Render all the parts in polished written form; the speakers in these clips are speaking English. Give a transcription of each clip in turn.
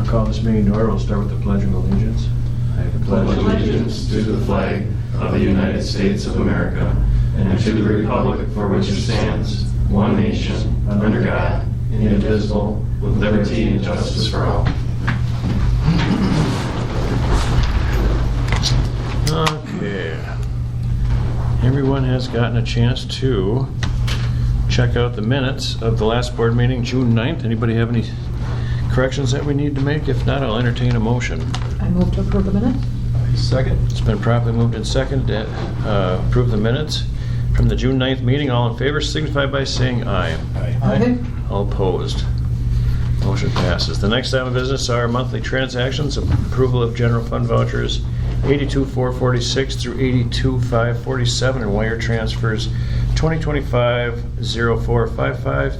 call this meeting to order. We'll start with the Pledge of Allegiance. I pledge allegiance to the flag of the United States of America and to the republic for which it stands, one nation, under God, indivisible, with liberty and justice for all. Okay. Everyone has gotten a chance to check out the minutes of the last board meeting, June 9th. Anybody have any corrections that we need to make? If not, I'll entertain a motion. I move to approve the minutes. Second. It's been properly moved and seconded to approve the minutes from the June 9th meeting. All in favor signify by saying aye. Aye. All opposed. Motion passes. The next item of business are monthly transactions, approval of general fund vouchers 82,446 through 82,547 and wire transfers 2025-0455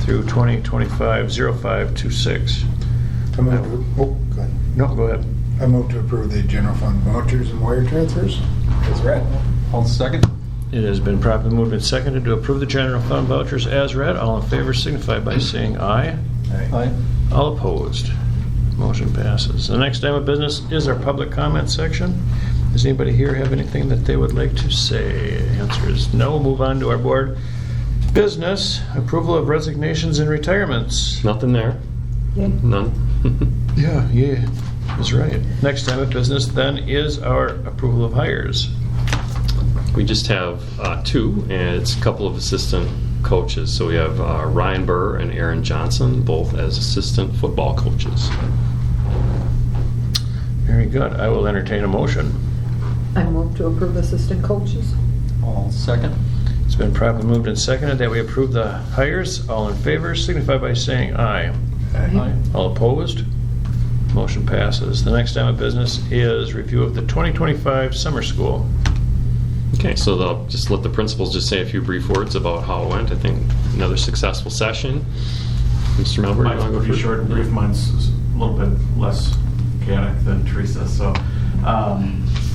through 2025-0526. I move to, go ahead. No, go ahead. I move to approve the general fund vouchers and wire transfers as read. I'll second. It has been properly moved and seconded to approve the general fund vouchers as read. All in favor signify by saying aye. Aye. All opposed. Motion passes. The next item of business is our public comment section. Does anybody here have anything that they would like to say? Answer is no. We'll move on to our board business. Approval of resignations and retirements. Nothing there. Yay. None. Yeah, that's right. Next item of business then is our approval of hires. We just have two, and it's a couple of assistant coaches. So we have Ryan Burr and Aaron Johnson, both as assistant football coaches. Very good. I will entertain a motion. I move to approve assistant coaches. I'll second. It's been properly moved and seconded that we approve the hires. All in favor signify by saying aye. Aye. All opposed? Motion passes. The next item of business is review of the 2025 summer school. Okay, so they'll just let the principals just say a few brief words about how it went. I think another successful session. Mr. Melber, you Mine's want to go pretty first? short and brief. Mine's a little bit less chaotic than Teresa's. So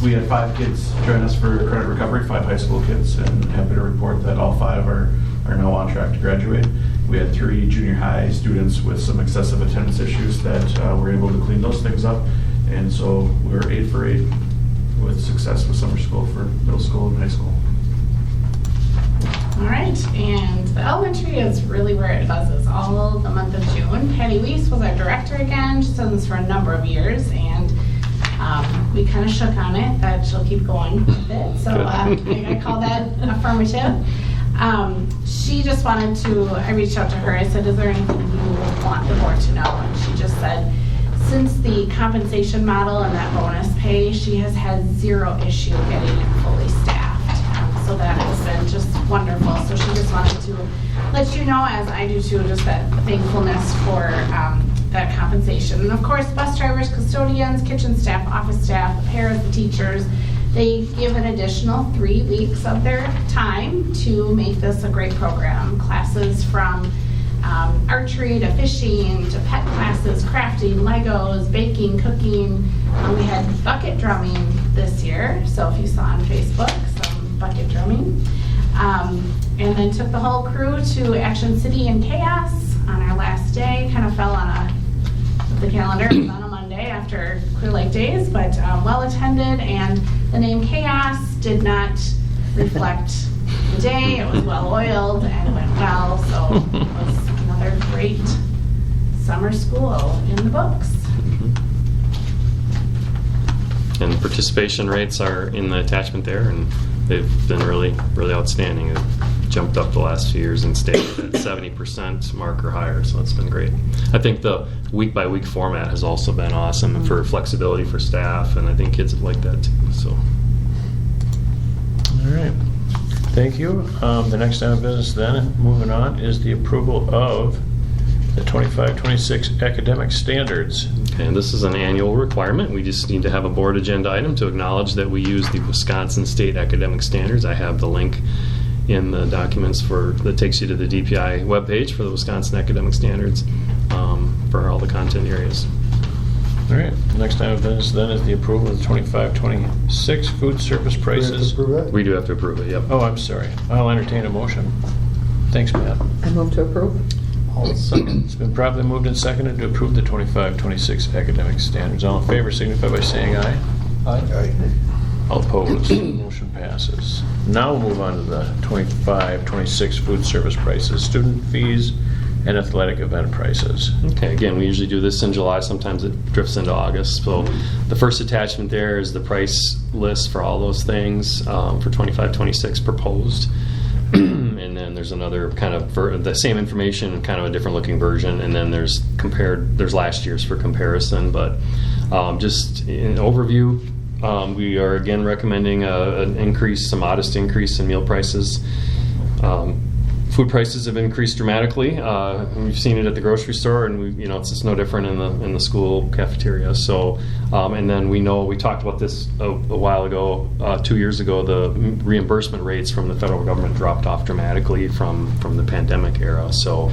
we had 5 kids join us for credit recovery, 5 high school kids, and happy to report that all 5 are now on track to graduate. We had 3 junior high students with some excessive attendance issues that were able to clean those things up, and so we were 8 for 8 with success with summer school for middle school and high school. All right, and the elementary is really where it buzzes all the month of June. Patty Weiss was our director again. She's done this for a number of years, and we kind of shook on it that she'll keep going with it. So I call that affirmative. She just wanted to, I reached out to her. I said, is there anything you want the board to know? And she just said, since the compensation model and that bonus pay, she has had 0 issue getting it fully staffed. So that has been just wonderful. So she just wanted to let you know, as I do too, just that thankfulness for that compensation. And of course, bus drivers, custodians, kitchen staff, office staff, the paras, the teachers, they give an additional 3 weeks of their time to make this a great program. Classes from archery to fishing to pet classes, crafting, Legos, baking, cooking. We had bucket drumming this year, so if you saw on Facebook, some bucket drumming. And then took the whole crew to Action City in Chaos on our last day. Kind of fell on the calendar. It was on a Monday after Clear Lake days, but well attended, and the name Chaos did not reflect the day. It was well oiled and went well, so it was another great summer school in the books. And the participation rates are in the attachment there, and they've been really, really outstanding. They've jumped up the last few years and stayed at that 70% mark or higher, so it's been great. I think the week-by-week format has also been awesome for flexibility for staff, and I think kids have liked that too. So, All right. Thank you. The next item of business then, moving on, is the approval of the 25-26 academic standards. okay, and this is an annual requirement. We just need to have a board agenda item to acknowledge that we use the Wisconsin State Academic Standards. I have the link in the documents that takes you to the DPI webpage for the Wisconsin Academic Standards for all the content areas. All right. Next item of business then is the approval of the 25-26 food service prices. We do have to approve it, yep. Oh, I'm sorry. I'll entertain a motion. Thanks, Matt. I move to approve. I'll second. It's been properly moved and seconded to approve the 25-26 academic standards. All in favor signify by saying aye. Aye. All opposed, motion passes. Now we'll move on to the 25-26 food service prices, student fees, and athletic event prices. Okay, again, we usually do this in July. Sometimes it drifts into August. So the first attachment there is the price list for all those things for 25-26 proposed. And then there's another kind of the same information and kind of a different looking version. And then there's last year's for comparison. But just in overview, we are again recommending a modest increase in meal prices. Food prices have increased dramatically. We've seen it at the grocery store, and it's just no different in the school cafeteria. So, and then we talked about this a while ago, 2 years ago. The reimbursement rates from the federal government dropped off dramatically from the pandemic era. So,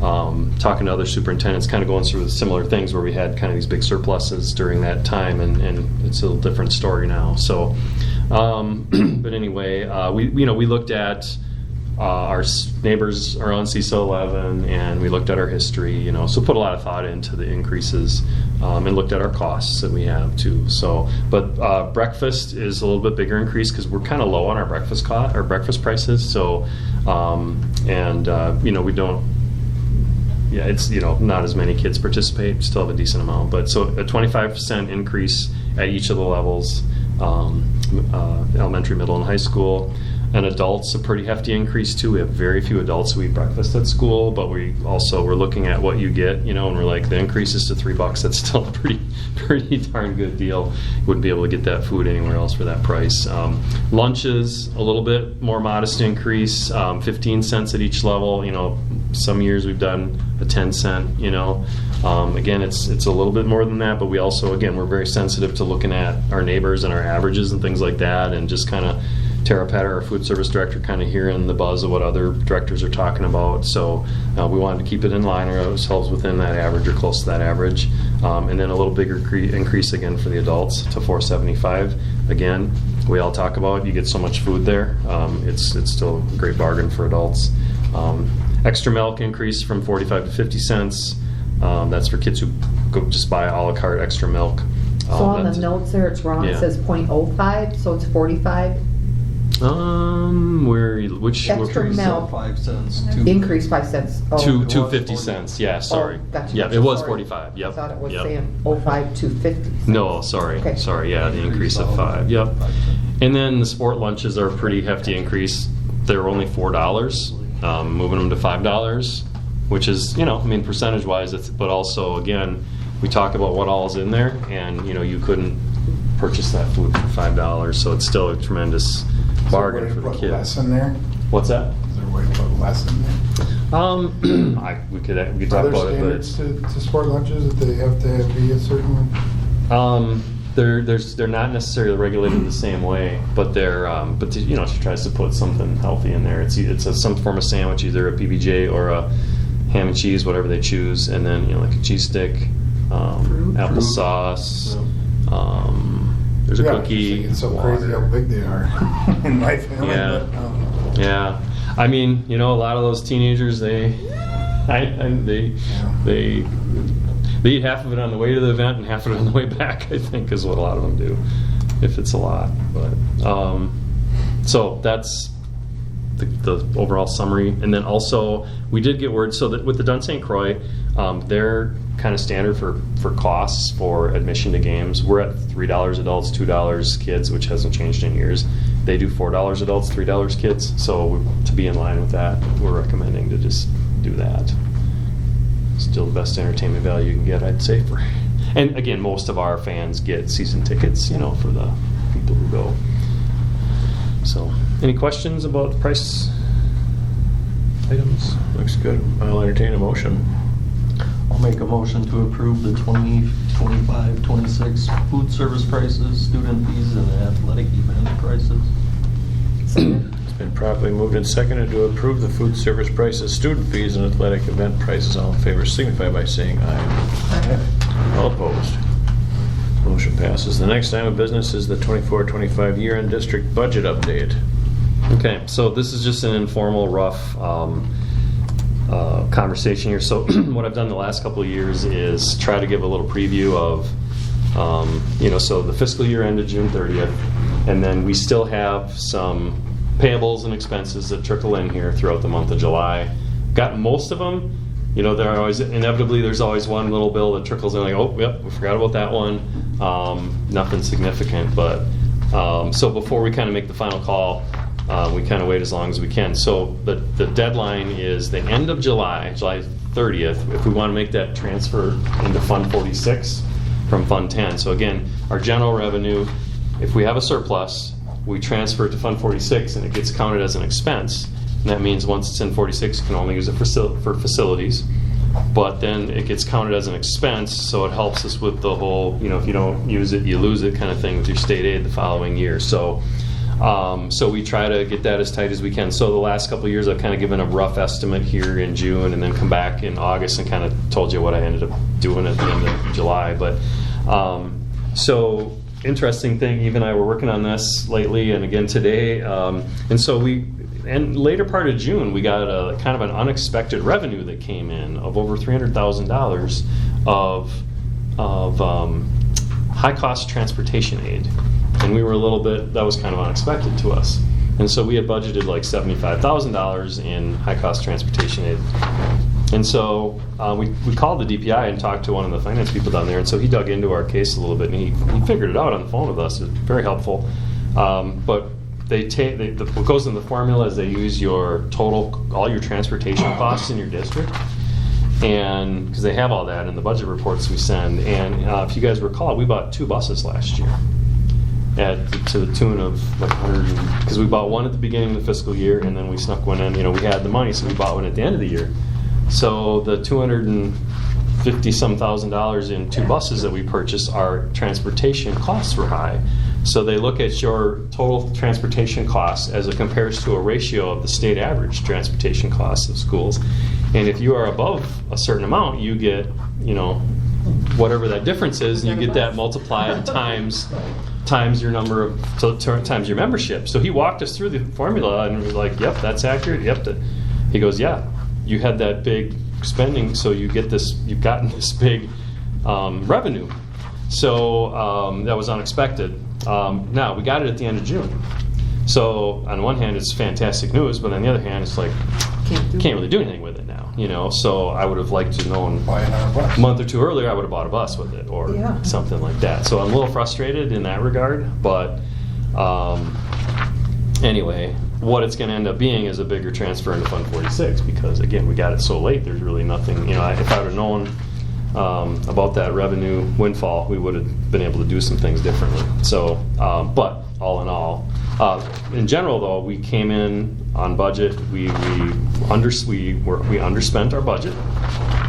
talking to other superintendents, kind of going through similar things where we had kind of these big surpluses during that time, and it's a little different story now. So, but anyway, we looked at. Our neighbors are on CISO 11, and we looked at our history, so put a lot of thought into the increases and looked at our costs that we have too. So, but breakfast is a little bit bigger increase because we're kind of low on our breakfast prices. So, we don't. Yeah, it's not as many kids participate. Still have a decent amount, but so a 25% increase at each of the levels, elementary, middle, and high school. And adults, a pretty hefty increase too. We have very few adults who eat breakfast at school, but we're looking at what you get, and we're like, the increase is to $3. That's still a pretty darn good deal. You wouldn't be able to get that food anywhere else for that price. Lunches, a little bit more modest increase, 15 cents at each level. Some years we've done a 10 cent. Again, it's a little bit more than that, but we also, again, we're very sensitive to looking at our neighbors and our averages and things like that, and just kind of. Tara Petter, our food service director, kind of hearing the buzz of what other directors are talking about. So we wanted to keep it in line or ourselves within that average or close to that average. And then a little bigger increase again for the adults to $4.75. Again, we all talk about you get so much food there. It's still a great bargain for adults. Extra milk increase from 45 to 50 cents. That's for kids who go just buy a la carte extra milk. So on the notes there, it's wrong. Yeah. It says .05, so it's 45. Which Extra Increase milk. of 5 cents. Increase 5 cents. Oh. to was 50 40. cents. Yeah, sorry. Gotcha. Yeah, it was Sorry. 45. Yep. I thought it was Yep. saying 05 to 50. No, sorry. Okay. Sorry. Yeah, the increase of 5. Yep. And then the sport lunches are a pretty hefty increase. They're only $4, moving them to $5, which is, percentage-wise, but also, again, we talk about what all is in there, and, you couldn't purchase that food for $5, so it's still a tremendous bargain for the Put kid. less in there? What's that? Is there a way to put less in there? We could talk Are there about it, standards to sport lunches that they have to be a certain? they're not necessarily regulated the same way, but she tries to put something healthy in there. It's some form of sandwich, either a PBJ or a ham and cheese, whatever they choose, and then like a cheese stick, applesauce. There's a cookie. It's so water. crazy how big they are in my family. Yeah. But, Yeah, a lot of those teenagers, they eat half of it on the way to the event and half of it on the way back, I think, is what a lot of them do, if it's a lot. But so that's the overall summary. And then also, we did get word, so that with the Dun St. Croix, they're kind of standard for costs for admission to games. We're at $3 adults, $2 kids, which hasn't changed in years. They do $4 adults, $3 kids. So to be in line with that, we're recommending to just do that. Still the best entertainment value you can get, I'd say. And again, most of our fans get season tickets, for the people who go. So, any questions about the price items? Looks good. I'll entertain a motion. I'll make a motion to approve the 25-26 food service prices, student fees, and athletic event prices. It's been properly moved and seconded to approve the food service prices, student fees, and athletic event prices. All in favor signify by saying aye. All opposed. Motion passes. The next item of business is the 24-25 year-end district budget update. Okay, so this is just an informal, rough conversation here. So what I've done the last couple of years is try to give a little preview of, so the fiscal year ended June 30th, and then we still have some payables and expenses that trickle in here throughout the month of July. Got most of them. There are always, inevitably, there's always one little bill that trickles in, like, oh, yep, we forgot about that one. Nothing significant, but so before we kind of make the final call, we kind of wait as long as we can. So the deadline is the end of July 30th, if we want to make that transfer into Fund 46 from Fund 10. So again, our general revenue, if we have a surplus, we transfer it to Fund 46 and it gets counted as an expense. And that means once it's in 46, you can only use it for facilities. But then it gets counted as an expense, so it helps us with the whole, if you don't use it, you lose it kind of thing with your state aid the following year. So we try to get that as tight as we can. So the last couple of years, I've kind of given a rough estimate here in June, and then come back in August and kind of told you what I ended up doing at the end of July. But so interesting thing, Eve and I were working on this lately, and again today, and so and later part of June, we got a kind of an unexpected revenue that came in of over $300,000 of high-cost transportation aid. And we were that was kind of unexpected to us. And so we had budgeted like $75,000 in high-cost transportation aid. And so we called the DPI and talked to one of the finance people down there. And so he dug into our case a little bit, and he figured it out on the phone with us. It was very helpful. But what goes in the formula is they use all your transportation costs in your district, and because they have all that in the budget reports we send. And if you guys recall, we bought 2 buses last year to the tune of like 100, because we bought one at the beginning of the fiscal year, and then we snuck one in. We had the money, so we bought one at the end of the year. So the $250-some thousand in 2 buses that we purchased, our transportation costs were high. So they look at your total transportation costs as it compares to a ratio of the state average transportation costs of schools. And if you are above a certain amount, you get, whatever that difference is, and you get that multiplied times your number of, times your membership. So he walked us through the formula, and we were like, yep, that's accurate. Yep. He goes, yeah, you had that big spending, so you've gotten this big revenue. So that was unexpected. Now, we got it at the end of June. So on one hand, it's fantastic news, but on the other hand, it's like, can't really do anything with it now, So I would have liked to have known a month or 2 earlier, I would have bought a bus with it or something like that. So I'm a little frustrated in that regard, but anyway, what it's going to end up being is a bigger transfer into Fund 46, because again, we got it so late, there's really nothing, if I would have known about that revenue windfall, we would have been able to do some things differently. So, but all in all, in general though, we came in on budget. We underspent our budget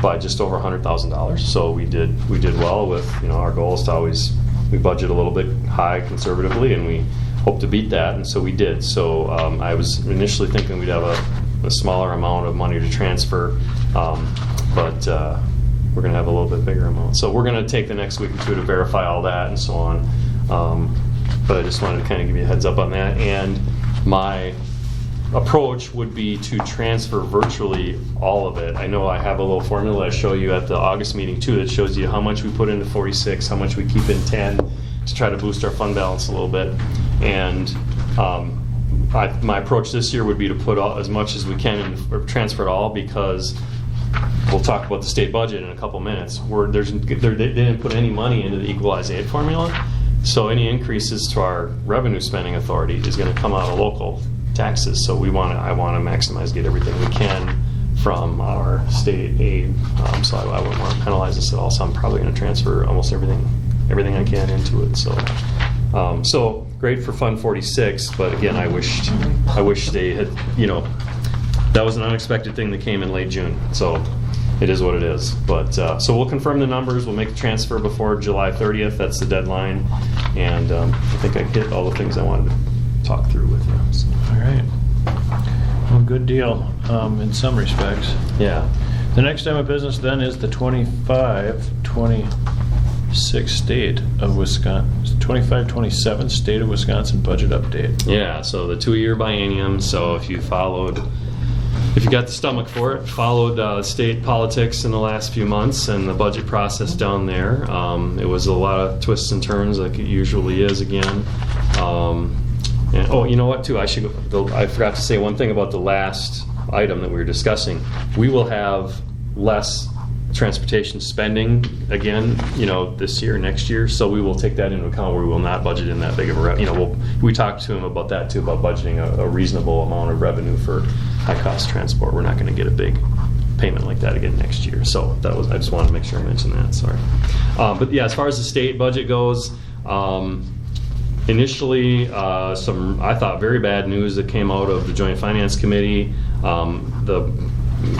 by just over $100,000. So we did well with our goal is to always we budget a little bit high conservatively, and we hope to beat that, and so we did. So I was initially thinking we'd have a smaller amount of money to transfer, but we're going to have a little bit bigger amount. So we're going to take the next week or 2 to verify all that and so on. But I just wanted to kind of give you a heads up on that. And my approach would be to transfer virtually all of it. I know I have a little formula I show you at the August meeting too that shows you how much we put into 46, how much we keep in 10 to try to boost our fund balance a little bit. And my approach this year would be to put as much as we can in, or transfer it all, because we'll talk about the state budget in a couple minutes. They didn't put any money into the equalized aid formula, so any increases to our revenue spending authority is going to come out of local taxes. So I want to maximize, get everything we can from our state aid. So I wouldn't want to penalize this at all. So I'm probably going to transfer almost everything I can into it. So great for Fund 46, but again, I wish they had, that was an unexpected thing that came in late June. So it is what it is. But so we'll confirm the numbers. We'll make the transfer before July 30th. That's the deadline. And I think I hit all the things I wanted to talk through with you. So. All right. Well, good deal in some respects. Yeah. The next item of business then is the 25-26 state of Wisconsin, 25-27 state of Wisconsin budget update. Yeah, so the 2-year biennium. So if you followed if you got the stomach for it, followed state politics in the last few months and the budget process down there. It was a lot of twists and turns like it usually is again. And, oh, you know what, too? I forgot to say one thing about the last item that we were discussing. We will have less transportation spending again, this year, next year. So we will take that into account. We will not budget in that big of a we talked to him about that too, about budgeting a reasonable amount of revenue for high cost transport. We're not going to get a big payment like that again next year. So I just wanted to make sure I mentioned that. Sorry. But yeah, as far as the state budget goes, initially, some, I thought, very bad news that came out of the Joint Finance Committee. The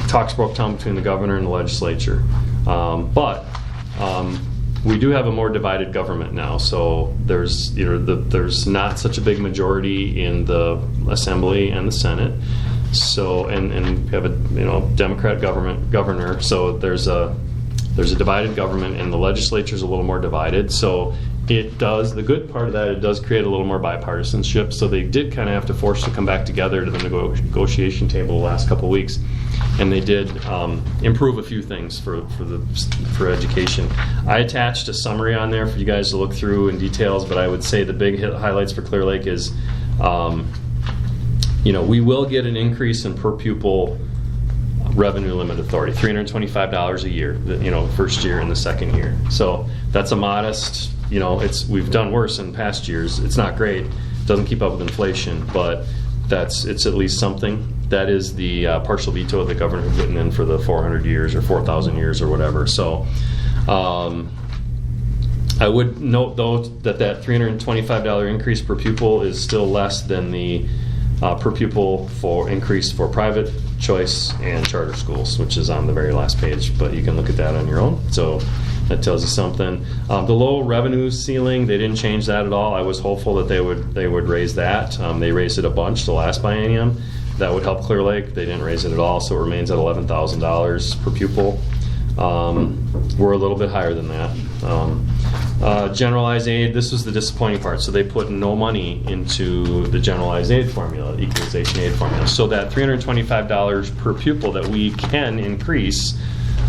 talks broke down between the governor and the legislature. But we do have a more divided government now. So there's there's not such a big majority in the Assembly and the Senate. So and we have a Democrat governor. So there's a divided government, and the legislature's a little more divided. So the good part of that, it does create a little more bipartisanship. So they did kind of have to force to come back together to the negotiation table the last couple of weeks, and they did improve a few things for education. I attached a summary on there for you guys to look through in details, but I would say the big highlights for Clear Lake is, we will get an increase in per pupil revenue limit authority, $325 a year, first year and the second year. So that's a modest, we've done worse in past years. It's not great, doesn't keep up with inflation, but it's at least something. That is the partial veto of the governor who's written in for the 400 years or 4,000 years or whatever. So I would note though that $325 increase per pupil is still less than the per pupil increase for private choice and charter schools, which is on the very last page, but you can look at that on your own. So that tells you something. The low revenue ceiling, they didn't change that at all. I was hopeful that they would raise that. They raised it a bunch the last biennium. That would help Clear Lake. They didn't raise it at all, so it remains at $11,000 per pupil. We're a little bit higher than that. Generalized aid, this was the disappointing part. So they put no money into the generalized aid formula, equalization aid formula. So that $325 per pupil that we can increase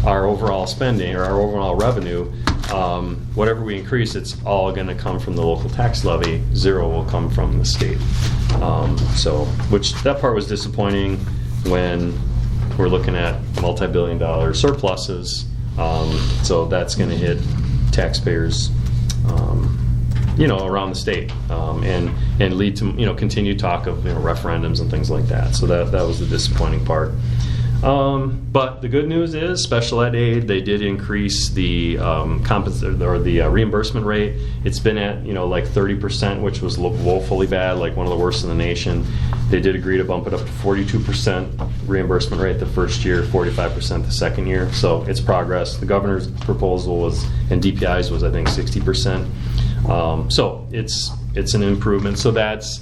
our overall spending or our overall revenue, whatever we increase, it's all going to come from the local tax levy. Zero will come from the state. Which that part was disappointing when we're looking at multi-billion-dollar surpluses. So that's going to hit taxpayers, around the state, and lead to continued talk of referendums and things like that. So that was the disappointing part. But the good news is special ed aid, they did increase the reimbursement rate. It's been at like 30%, which was woefully bad, like one of the worst in the nation. They did agree to bump it up to 42% reimbursement rate the first year, 45% the second year. So it's progress. The governor's proposal was, and DPI's was, I think, 60%. So it's an improvement. So that's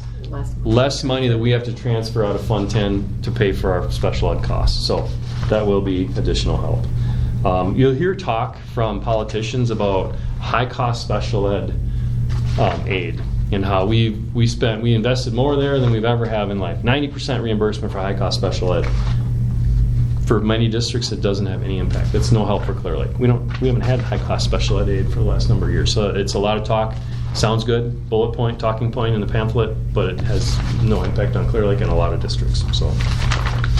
less money that we have to transfer out of Fund 10 to pay for our special ed costs. So that will be additional help. You'll hear talk from politicians about high-cost special ed aid and how we invested more there than we've ever have in life. 90% reimbursement for high-cost special ed. For many districts, it doesn't have any impact. It's no help for Clear Lake. We haven't had high-cost special ed aid for the last number of years. So it's a lot of talk. Sounds good, bullet point, talking point in the pamphlet, but it has no impact on Clear Lake in a lot of districts. So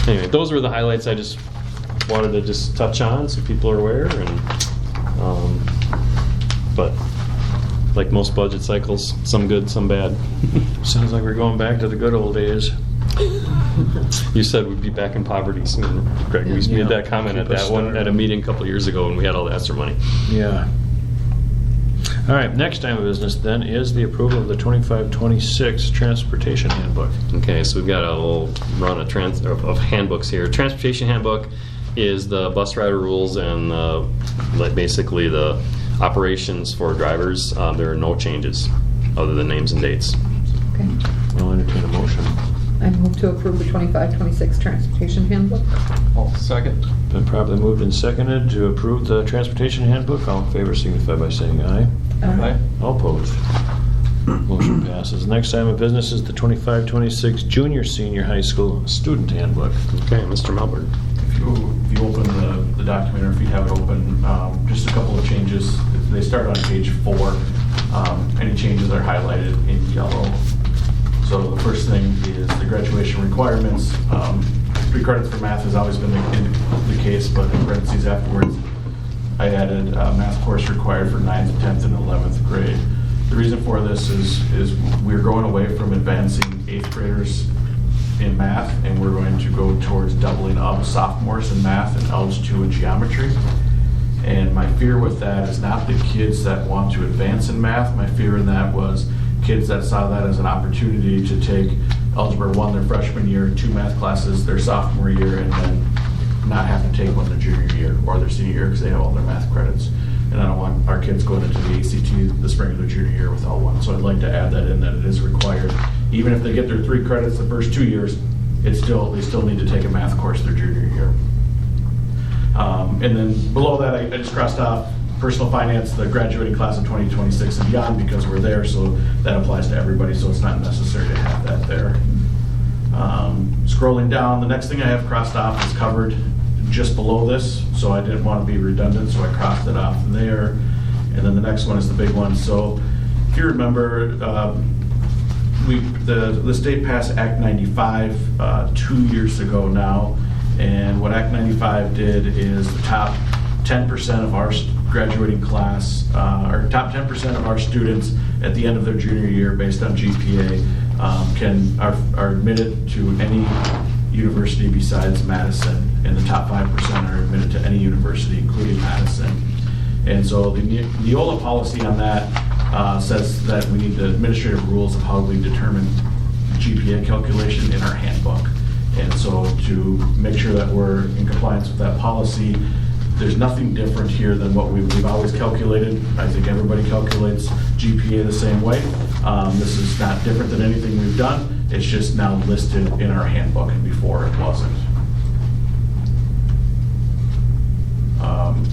anyway, those were the highlights I just wanted to just touch on so people are aware. But like most budget cycles, some good, some bad. Sounds like we're going back to the good old days. You said we'd be back in poverty soon, Greg. We made that comment at a meeting a couple of years ago when we had all the extra money. Yeah. All right, next item of business then is the approval of the 25-26 Transportation Handbook. Okay, so we've got a little run of handbooks here. Transportation Handbook is the bus rider rules and basically the operations for drivers. There are no changes other than names and dates. Okay. I'll entertain a motion. I move to approve the 25-26 Transportation Handbook. I'll second. Been properly moved and seconded to approve the Transportation Handbook. All in favor signify by saying aye. Aye. All opposed. Motion passes. Next item of business is the 25-26 junior senior high school student handbook. Okay, Mr. Melbourne. If you open the document, or if you have it open, just a couple of changes. They start on page 4. Any changes are highlighted in yellow. So the first thing is the graduation requirements. 3 credits for math has always been the case, but in parentheses afterwards, I added math course required for 9th, 10th, and 11th grade. The reason for this is we're going away from advancing 8th graders in math, and we're going to go towards doubling up sophomores in math and Algebra 2 and geometry. And my fear with that is not the kids that want to advance in math. My fear in that was kids that saw that as an opportunity to take Algebra 1 their freshman year, 2 math classes their sophomore year, and then not have to take one their junior year or their senior year because they have all their math credits. And I don't want our kids going into the ACT the spring of their junior year without one. So I'd like to add that in, that it is required. Even if they get their 3 credits the first 2 years, they still need to take a math course their junior year. And then below that, I just crossed off personal finance, the graduating class of 2026 and beyond, because we're there, so that applies to everybody, so it's not necessary to have that there. Scrolling down, the next thing I have crossed off is covered just below this, so I didn't want to be redundant, so I crossed it off there. And then the next one is the big one. So if you remember, the state passed Act 95 2 years ago now, and what Act 95 did is the top 10% of our graduating class, or top 10% of our students at the end of their junior year, based on GPA, are admitted to any university besides Madison, and the top 5% are admitted to any university, including Madison. And so the Neola policy on that says that we need the administrative rules of how we determine GPA calculation in our handbook. And so to make sure that we're in compliance with that policy, there's nothing different here than what we've always calculated. I think everybody calculates GPA the same way. This is not different than anything we've done. It's just now listed in our handbook, and before it wasn't.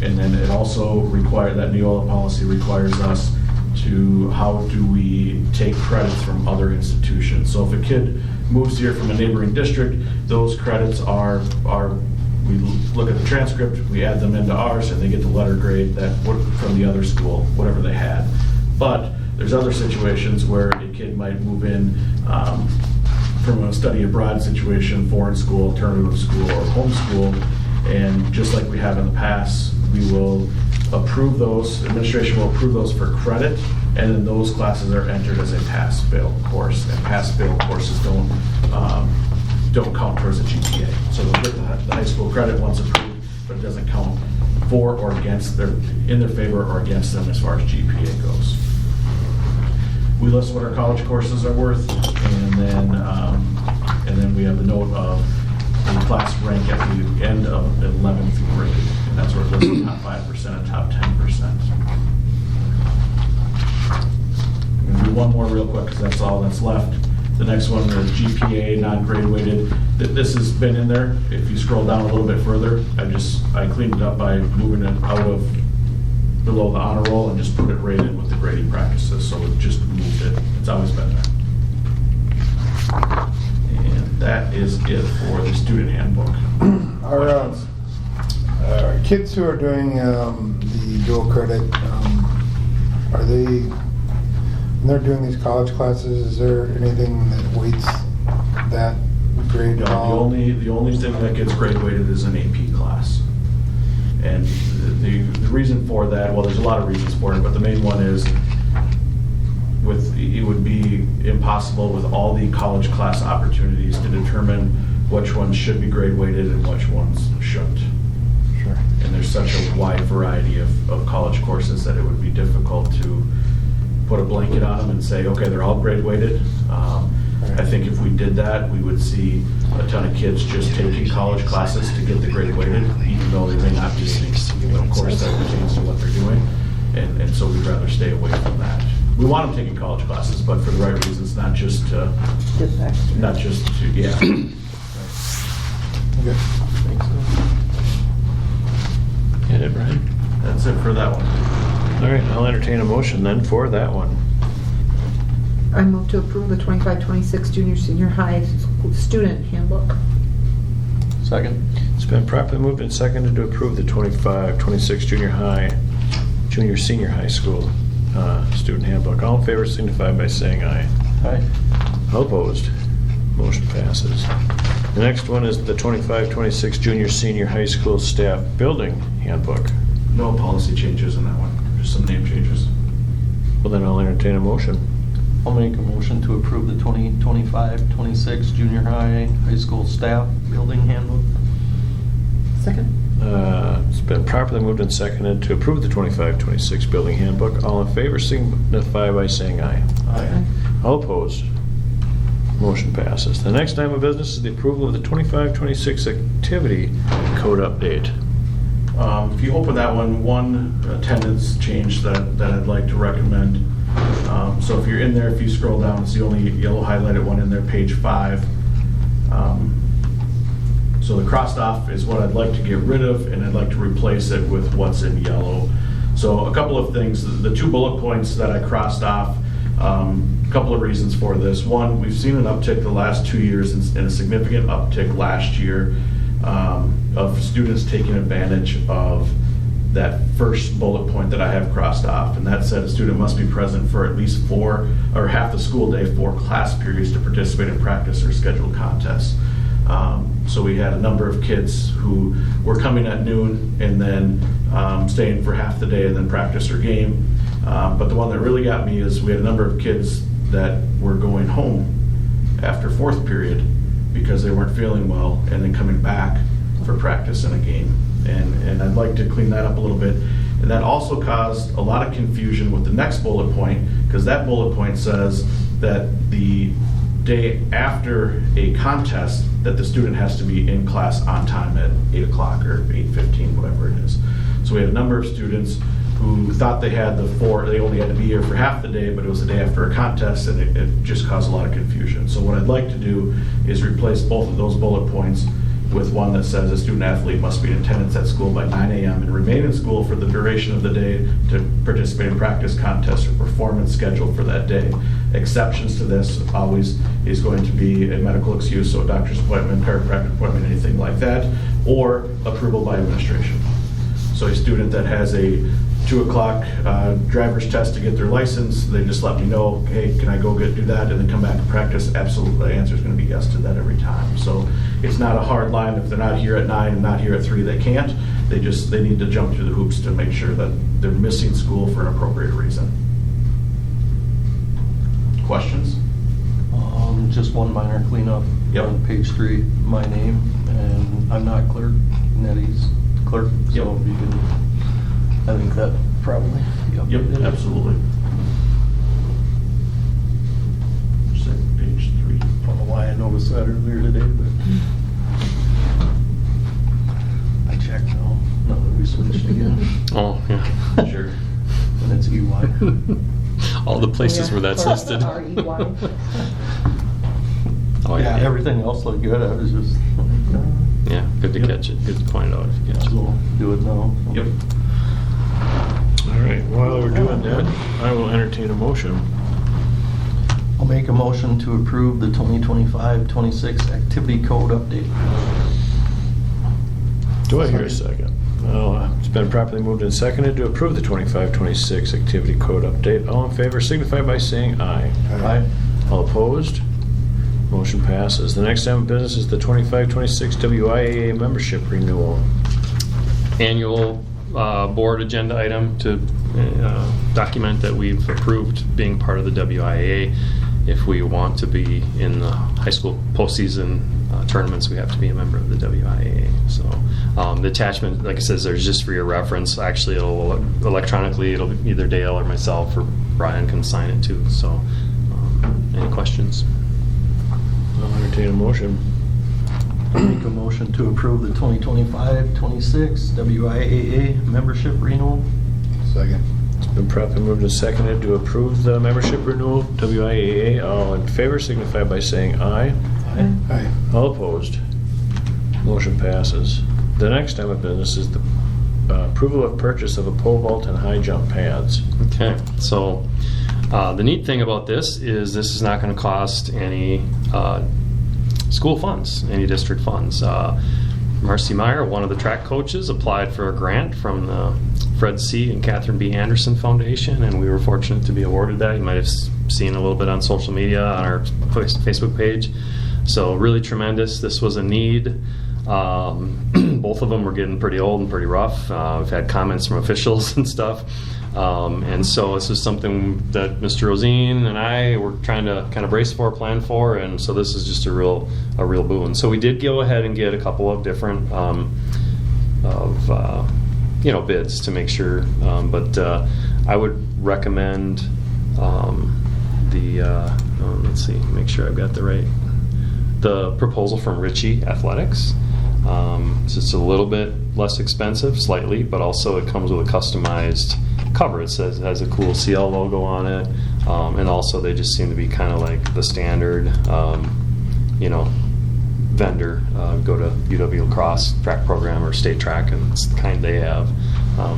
And then it also that Neola policy requires us to, how do we take credits from other institutions? So if a kid moves here from a neighboring district, those credits are we look at the transcript, we add them into ours, and they get the letter grade from the other school, whatever they had. But there's other situations where a kid might move in from a study abroad situation, foreign school, alternative school, or homeschool, and just like we have in the past, we will approve those, administration will approve those for credit, and then those classes are entered as a pass-fail course, and pass-fail courses don't count towards a GPA. So they'll get the high school credit once approved, but it doesn't count for or against in their favor or against them as far as GPA goes. We list what our college courses are worth, and then we have the note of the class rank at the end of 11th grade, and that's where it lists the top 5% and top 10%. I'm going to do one more real quick because that's all that's left. The next one is GPA, non-grade weighted. This has been in there. If you scroll down a little bit further, I cleaned it up by moving it out of below the honor roll and just put it right in with the grading practices. So it just moved it. It's always been there. And that is it for the student handbook. Our kids who are doing the dual credit, are they, when they're doing these college classes, is there anything that weights that grade at all? The only thing that gets grade weighted is an AP class. And the reason for that, well, there's a lot of reasons for it, but the main one is it would be impossible with all the college class opportunities to determine which ones should be grade weighted and which ones shouldn't. Sure. And there's such a wide variety of college courses that it would be difficult to put a blanket on them and say, okay, they're all grade weighted. I think if we did that, we would see a ton of kids just taking college classes to get the grade weighted, even though they may not be a course that pertains to what they're doing. And so we'd rather stay away from that. We want them taking college classes, but for the right reasons, not just to, yeah. Okay. Get it, Brian? That's it for that one. All right, I'll entertain a motion then for that one. I move to approve the 25-26 junior senior high student handbook. Second. It's been properly moved and seconded to approve the 25-26 junior senior high school student handbook. All in favor signify by saying aye. Aye. All opposed? Motion passes. The next one is the 25-26 junior senior high school staff building handbook. No policy changes in that one, just some name changes. Well, then I'll entertain a motion. I'll make a motion to approve the 2025-26 junior high school staff building handbook. Second. It's been properly moved and seconded to approve the 25-26 building handbook. All in favor signify by saying aye. Aye. All opposed? Motion passes. The next item of business is the approval of the 25-26 activity code update. If you open that one attendance change that I'd like to recommend. So if you're in there, if you scroll down, it's the only yellow highlighted one in there, page 5. So the crossed off is what I'd like to get rid of, and I'd like to replace it with what's in yellow. So a couple of things, the 2 bullet points that I crossed off, a couple of reasons for this. One, we've seen an uptick the last 2 years and a significant uptick last year of students taking advantage of that first bullet point that I have crossed off. And that said, a student must be present for at least 4 or half the school day, 4 class periods to participate in practice or scheduled contests. So we had a number of kids who were coming at noon and then staying for half the day and then practice or game. But the one that really got me is we had a number of kids that were going home after 4th period because they weren't feeling well and then coming back for practice and a game. And I'd like to clean that up a little bit. And that also caused a lot of confusion with the next bullet point, because that bullet point says that the day after a contest that the student has to be in class on time at 8 o'clock or 8:15, whatever it is. So we had a number of students who thought they had they only had to be here for half the day, but it was the day after a contest, and it just caused a lot of confusion. So what I'd like to do is replace both of those bullet points with one that says a student athlete must be in attendance at school by 9 a.m. and remain in school for the duration of the day to participate in practice, contests, or performance scheduled for that day. Exceptions to this always is going to be a medical excuse, so a doctor's appointment, chiropractic appointment, anything like that, or approval by administration. So a student that has a 2 o'clock driver's test to get their license, they just let me know, hey, can I go do that and then come back to practice? Absolutely, the answer is going to be yes to that every time. So it's not a hard line. If they're not here at 9 and not here at 3, they can't. They need to jump through the hoops to make sure that they're missing school for an appropriate reason. Questions? Just one minor cleanup. Yep. On page 3, my name, and I'm not clerk, Nettie's clerk, so Yep. if you can, I think that probably. Yep, absolutely. Page 3. I don't know why I noticed that earlier today, but I checked now that we switched again, Oh, yeah. Sure. and it's EY. All the places Yeah, where that's clerk, listed. R-E-Y. Oh, Yeah, everything else looked good, I was just like, Yeah, good to Yep. catch it. Good to point it out if you catch it. so do it now. Yep. All right, while we're doing that, I will entertain a motion. I'll make a motion to approve the 2025-26 activity code update. Do I hear a second? Well, it's been properly moved and seconded to approve the 25-26 activity code update. All in favor signify by saying aye. Aye. All opposed? Motion passes. The next item of business is the 25-26 WIAA membership renewal. Annual board agenda item to document that we've approved being part of the WIAA. If we want to be in the high school postseason tournaments, we have to be a member of the WIAA. So the attachment, like I said, there's just for your reference. Actually, it'll be either Dale or myself or Brian can sign it too. So any questions? I'll entertain a motion. I'll make a motion to approve the 2025-26 WIAA membership renewal. Second. It's been properly moved and seconded to approve the membership renewal, WIAA. All in favor signify by saying aye. Aye. All opposed? Motion passes. The next item of business is the approval of purchase of a pole vault and high jump pads. Okay, so The neat thing about this is not going to cost any school funds, any district funds. Marcy Meyer, one of the track coaches, applied for a grant from the Fred C. and Catherine B. Anderson Foundation, and we were fortunate to be awarded that. You might have seen a little bit on social media on our Facebook page. So really tremendous. This was a need. Both of them were getting pretty old and pretty rough. We've had comments from officials and stuff. And so this is something that Mr. Rosine and I were trying to kind of brace for, plan for, and so this is just a real boon. So we did go ahead and get a couple of different bids to make sure. But I would recommend let's see, make sure I've got the proposal from Ritchie Athletics. So it's a little bit less expensive, slightly, but also it comes with a customized cover. It has a cool CL logo on it, and also they just seem to be kind of like the standard, vendor. Go to UW lacrosse track program or state track, and it's the kind they have.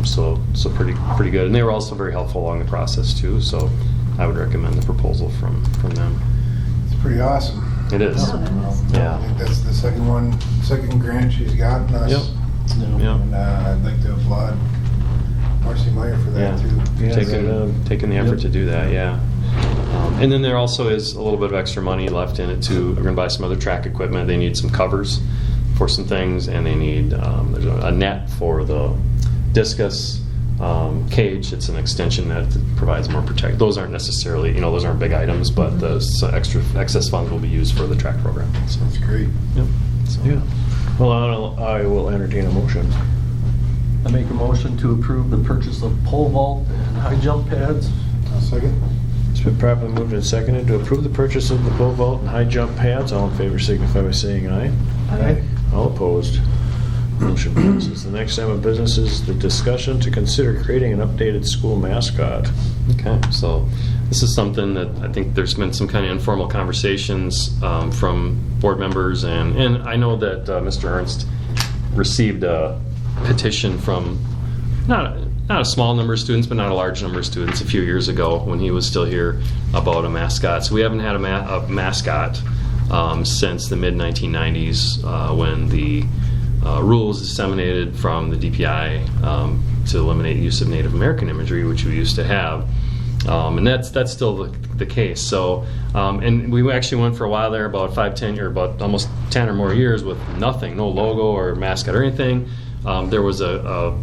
So pretty good, and they were also very helpful along the process too. So I would recommend the proposal from them. It's pretty awesome. It is. Oh, that is. Yeah. I think that's the second grant she's gotten us. Yep. And I'd like to applaud Marcy Meyer for that too. Taking the effort to do that, yeah. And then there also is a little bit of extra money left in it too. We're going to buy some other track equipment. They need some covers for some things, and they need there's a net for the discus cage. It's an extension that provides more protection. Those aren't necessarily, those aren't big items, but the excess funds will be used for the track program. So That's great. yep. So, Yeah. Well, I will entertain a motion. I make a motion to approve the purchase of pole vault and high jump pads. I'll second. It's been properly moved and seconded to approve the purchase of the pole vault and high jump pads. All in favor signify by saying aye. Aye. All opposed. Motion passes. The next item of business is the discussion to consider creating an updated school mascot. Okay, so this is something that I think there's been some kind of informal conversations from board members, and I know that Mr. Ernst received a petition from not a small number of students, but not a large number of students a few years ago when he was still here about a mascot. So we haven't had a mascot since the mid-1990s when the rules disseminated from the DPI to eliminate use of Native American imagery, which we used to have. And that's still the case. So, and we actually went for a while there, about 5-10 or about almost 10 or more years with nothing, no logo or mascot or anything. There was a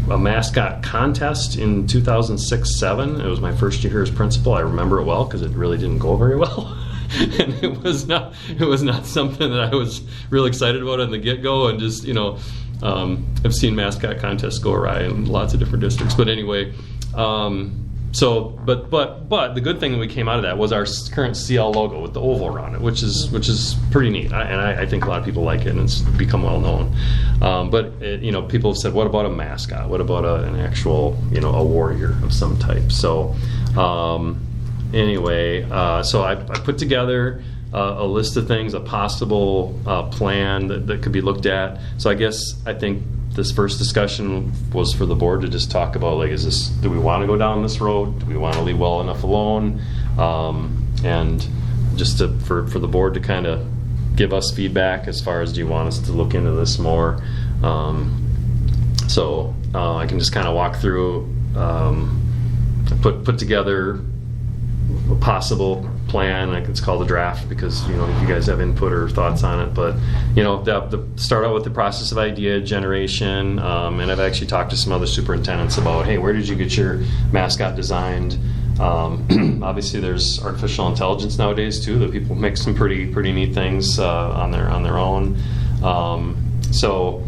mascot contest in 2006-07. It was my first year here as principal. I remember it well because it really didn't go very well. And it was not something that I was really excited about in the get-go, and just I've seen mascot contests go awry in lots of different districts. But anyway, so but the good thing that we came out of that was our current CL logo with the oval around it, which is pretty neat, and I think a lot of people like it, and it's become well known. But people have said, what about a mascot? What about an actual a warrior of some type? So. Anyway, so I put together a list of things, a possible plan that could be looked at. So I think this first discussion was for the board to just talk about, do we want to go down this road? Do we want to leave well enough alone? And just for the board to kind of give us feedback as far as, do you want us to look into this more? So I can just kind of walk through, put together a possible plan. It's called a draft because if you guys have input or thoughts on it, but start out with the process of idea generation, and I've actually talked to some other superintendents about, hey, where did you get your mascot designed? Obviously there's artificial intelligence nowadays too, that people make some pretty neat things on their own. So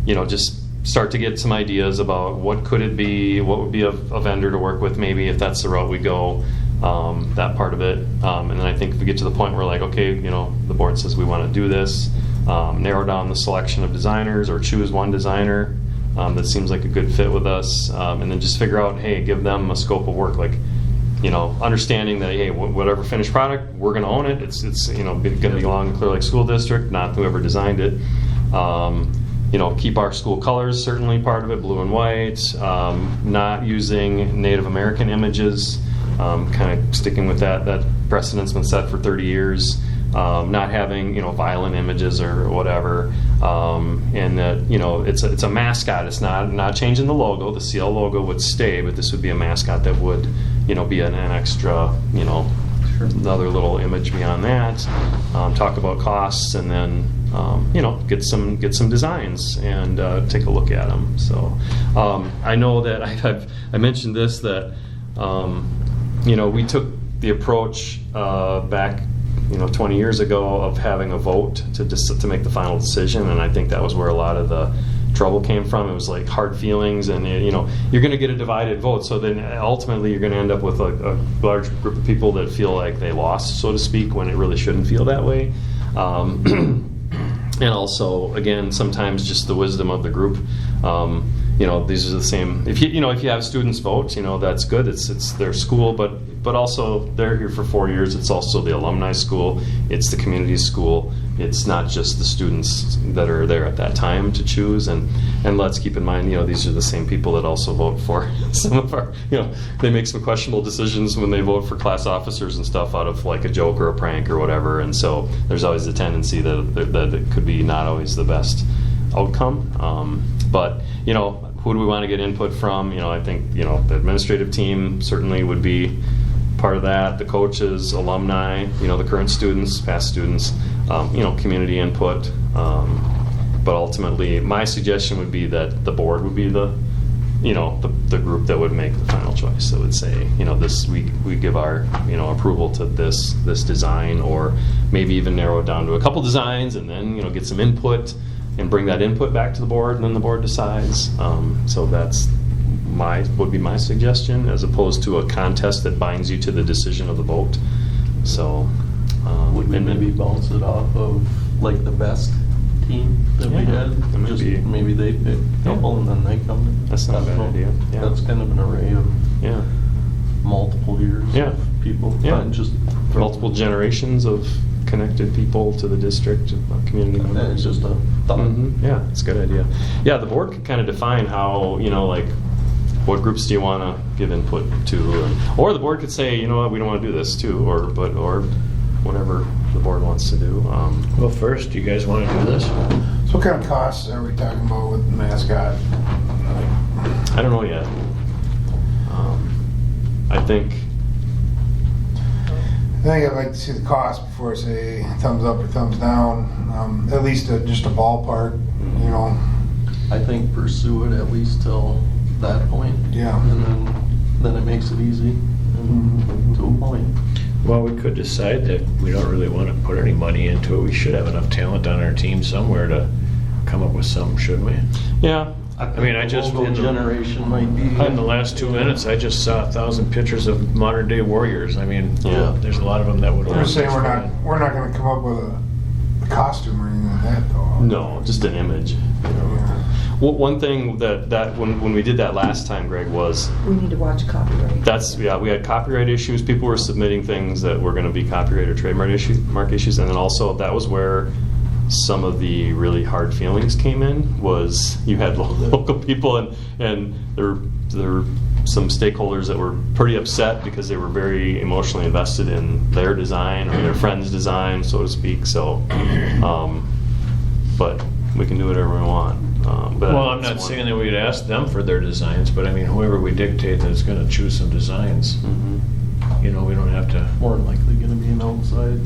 just start to get some ideas about what could it be, what would be a vendor to work with, maybe, if that's the route we go. That part of it, and then I think if we get to the point where the board says we want to do this, narrow down the selection of designers or choose one designer that seems like a good fit with us, and then just figure out, hey, give them a scope of work, understanding that, hey, whatever finished product, we're going to own it. It's going to belong to Clear Lake School District, not whoever designed it. Keep our school colors, certainly part of it, blue and white, not using Native American images. kind of sticking with that precedent's been set for 30 years. Not having violent images or whatever, and that it's a mascot. It's not changing the logo. The CL logo would stay, but this would be a mascot that would be an extra another little image beyond that. Talk about costs, and then get some designs and take a look at them. So I know that I mentioned this, that we took the approach back 20 years ago of having a vote to make the final decision, and I think that was where a lot of the trouble came from. It was like hard feelings, and you're going to get a divided vote, so then ultimately you're going to end up with a large group of people that feel like they lost, so to speak, when it really shouldn't feel that way. And also, again, sometimes just the wisdom of the group. These are the same. If you have students vote, that's good. It's their school, but also they're here for 4 years. It's also the alumni school. It's the community school. It's not just the students that are there at that time to choose. And let's keep in mind, these are the same people that also vote for some of our. They make some questionable decisions when they vote for class officers and stuff out of like a joke or a prank or whatever. And so there's always a tendency that it could be not always the best outcome. But who do we want to get input from? I think the administrative team certainly would be part of that. The coaches, alumni, the current students, past students, community input. But ultimately, my suggestion would be that the board would be the group that would make the final choice. That would say, this we give our approval to this design, or maybe even narrow it down to a couple designs, and then get some input and bring that input back to the board, and then the board decides. So that's would be my suggestion, as opposed to a contest that binds you to the decision of the vote. So would we maybe bounce it off of like the best team that we had? Maybe they pick a couple and then they come in. That's not a bad idea. Yeah. That's kind of an array of multiple years of people. Not just multiple generations of connected people to the district, community members. It's just a thought. Mm-hmm. Yeah, it's a good idea. Yeah, the board could kind of define how, what groups do you want to give input to, or the board could say, we don't want to do this too, or whatever the board wants to do. Well, first, do you guys want to do this? So what kind of costs are we talking about with the mascot? I don't know yet. I think I'd like to see the cost before I say thumbs up or thumbs down. At least just a ballpark, I think pursue it at least till that point. Yeah. And then it makes it easy to a point. Well, we could decide that we don't really want to put any money into it. We should have enough talent on our team somewhere to come up with something, shouldn't we? Yeah. I mean, I just Logo generation might be. in the last 2 minutes, I just saw 1,000 pictures of modern day warriors. I mean, there's a lot of them that would. We're saying we're not going to come up with a costume or anything like that, though. No, just an image. Well, one thing that when we did that last time, Greg, was We need to watch copyright. we had copyright issues. People were submitting things that were going to be copyright or trademark issues, and then also that was where some of the really hard feelings came in. Was you had local people and there were some stakeholders that were pretty upset because they were very emotionally invested in their design or their friend's design, so to speak. So, but we can do whatever we want. Well, I'm not saying that we'd ask them for their designs, but I mean, whoever we dictate that's going to choose some designs, we don't have to. More than likely going to be an outside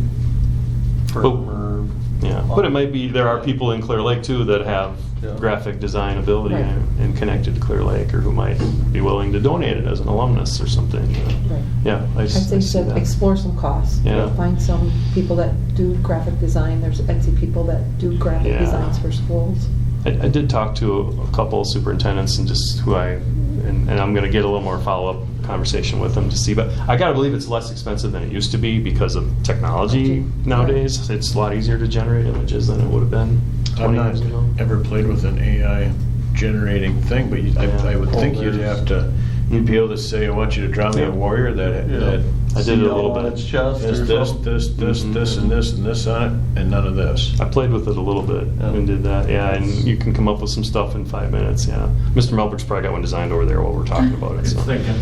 firm or. Yeah, but it might be, there are people in Clear Lake too that have graphic design ability and connected to Clear Lake, or who might be willing to donate it as an alumnus or something. Right. Yeah, I I'd say see that. explore some costs. Yeah. Find some people that do graphic design. I'd see people that do graphic designs for schools. I did talk to a couple of superintendents and just and I'm going to get a little more follow-up conversation with them to see, but I got to believe it's less expensive than it used to be because of technology nowadays. It's a lot easier to generate images than it would have been 20 years ago. I've never played with an AI generating thing, but I would think you'd have to You'd be able to say, I want you to draw me a warrior that I did it a little bit. On its chest has or this, something. this, this, and this, and this on it, and none of this. I played with it a little bit and did that, yeah, and you can come up with some stuff in 5 minutes, yeah. Mr. Melbert's probably got one designed over there while we're talking about it, It's so. thinking.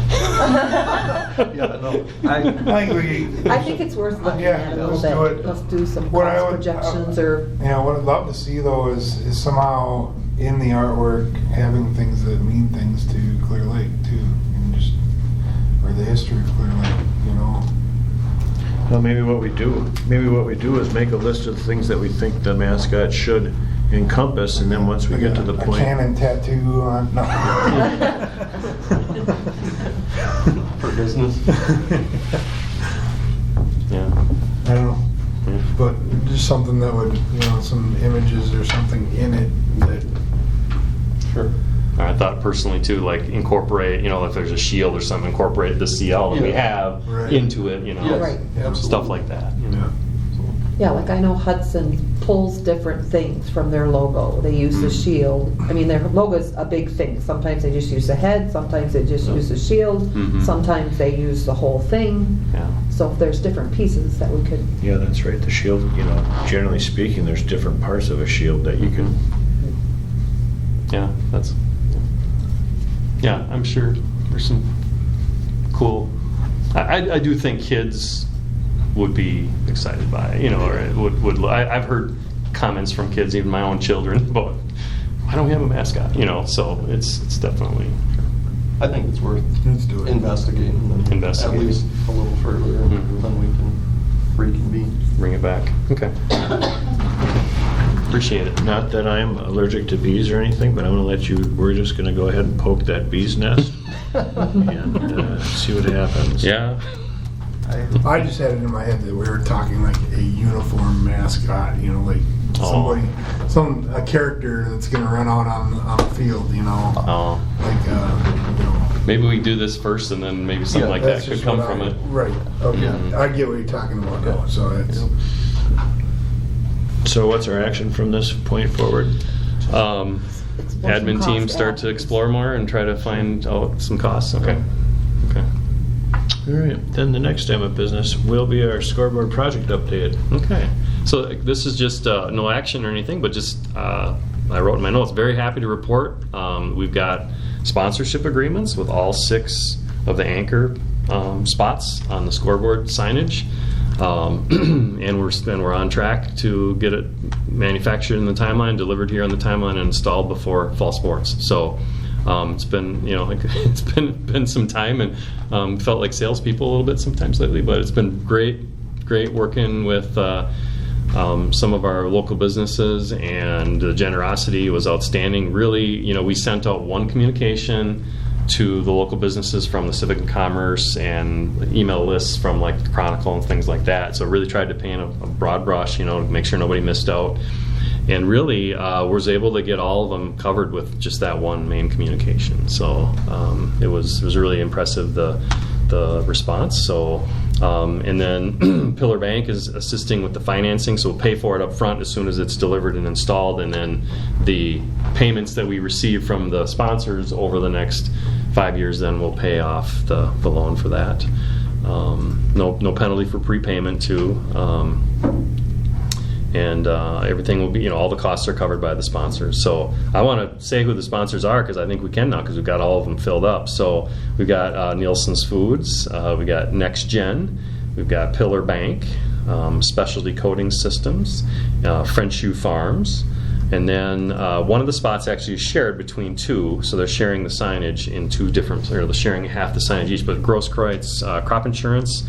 Yeah, no. I think I think it's worth looking Yeah, at a little let's do bit. it. Let's do some What I cost would- projections or, you know, what I'd love to see though is somehow in the artwork having things that mean things to Clear Lake too, and just or the history of Clear Lake, you know. Well, maybe what we do is make a list of the things that we think the mascot should encompass, and then once we get to the a point. cannon tattoo on. No. For business. Yeah. I don't know, but just something that would, you know, some images or something in it that. Sure. I thought personally too, like incorporate, you know, if there's a shield or something, incorporate the CL that we have Right. into it, you know, Yes, Right. absolutely. stuff like that. You know? yeah, like I know Hudson pulls different things from their logo. They use the shield. I mean, their logo is a big thing. Sometimes they just use the head, sometimes they just use the shield, Mhm. sometimes they use the whole thing. Yeah. So if there's different pieces that we could, Yeah, that's right, the shield, you know, generally speaking, there's different parts of a shield that you can, Yeah, that's. Yeah, I'm sure there's some cool. I do think kids would be excited by it, you know, or it would. I've heard comments from kids, even my own children, about why don't we have a mascot, you know? So it's definitely. I think it's worth Let's do it. investigating them Investigating. at least a little further, Mhm. and then we can reconvene. Bring it back. Okay. Appreciate it. not that I'm allergic to bees or anything, but I'm gonna let you, we're just gonna go ahead and poke that bee's nest and see what happens. Yeah. I just had it in my head that we were talking like a uniform mascot, you know, like Oh. somebody, a character that's gonna run out on the field, you know, Oh. like, you know. Maybe we do this first, and then maybe something Yeah, like that That's could just come what from I- it. Right, okay, Yeah. I get what you're talking about now, so it's. So what's our action from this point forward? Explore some Admin team cost start to afterwards. explore more and try to find out some costs. Okay. Okay. All right, then the next item of business will be our scoreboard project update. Okay. So this is just no action or anything, but just I wrote in my notes. Very happy to report we've got sponsorship agreements with all 6 of the anchor spots on the scoreboard signage. And we're on track to get it manufactured in the timeline, delivered here on the timeline, and installed before fall sports. So it's been, you know, like it's been some time, and felt like salespeople a little bit sometimes lately, but it's been great working with some of our local businesses, and the generosity was outstanding. Really, you know, we sent out one communication to the local businesses from the Civic and Commerce, and email lists from like the Chronicle and things like that. So really tried to paint a broad brush, you know, to make sure nobody missed out. And really was able to get all of them covered with just that one main communication. So it was really impressive, the response. So and then Pillar Bank is assisting with the financing, so we'll pay for it up front as soon as it's delivered and installed, and then the payments that we receive from the sponsors over the next 5 years, then we'll pay off the loan for that. No penalty for prepayment too. And everything will be, you know, all the costs are covered by the sponsors. So I want to say who the sponsors are, because I think we can now, because we've got all of them filled up. So we've got Nielsen's Foods, we got Next Gen, we've got Pillar Bank, Specialty Coating Systems, French Shoe Farms, and then one of the spots actually is shared between 2, so they're sharing the signage in 2 different, or they're sharing half the signage each, but Grosskreutz Crop Insurance,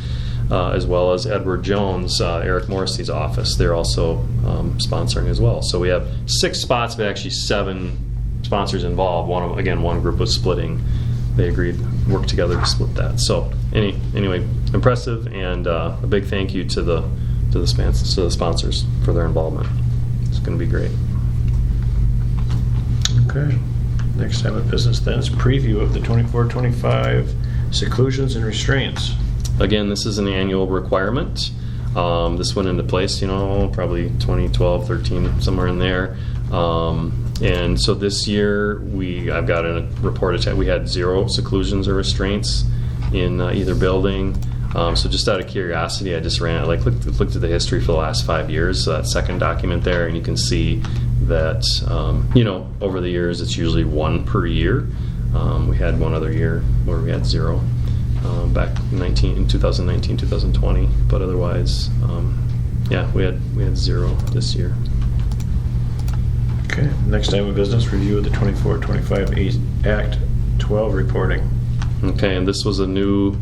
as well as Edward Jones, Eric Morrissey's office. They're also sponsoring as well. So we have 6 spots, but actually 7 sponsors involved. One group was splitting. They agreed, worked together to split that. So anyway, impressive, and a big thank you to the sponsors for their involvement. It's going to be great. Okay. Next item of business then is preview of the 24-25 seclusions and restraints. Again, this is an annual requirement. This went into place, you know, probably 2012, 13, somewhere in there. And so this year, I've got a report attached. We had 0 seclusions or restraints in either building. So just out of curiosity, I just looked at the history for the last 5 years. So that second document there, and you can see that over the years it's usually 1 per year. We had one other year where we had 0 back in 2019, 2020, but otherwise, we had 0 this year. Okay, next item of business, review of the 24-25 Act 12 reporting. Okay, and this was a new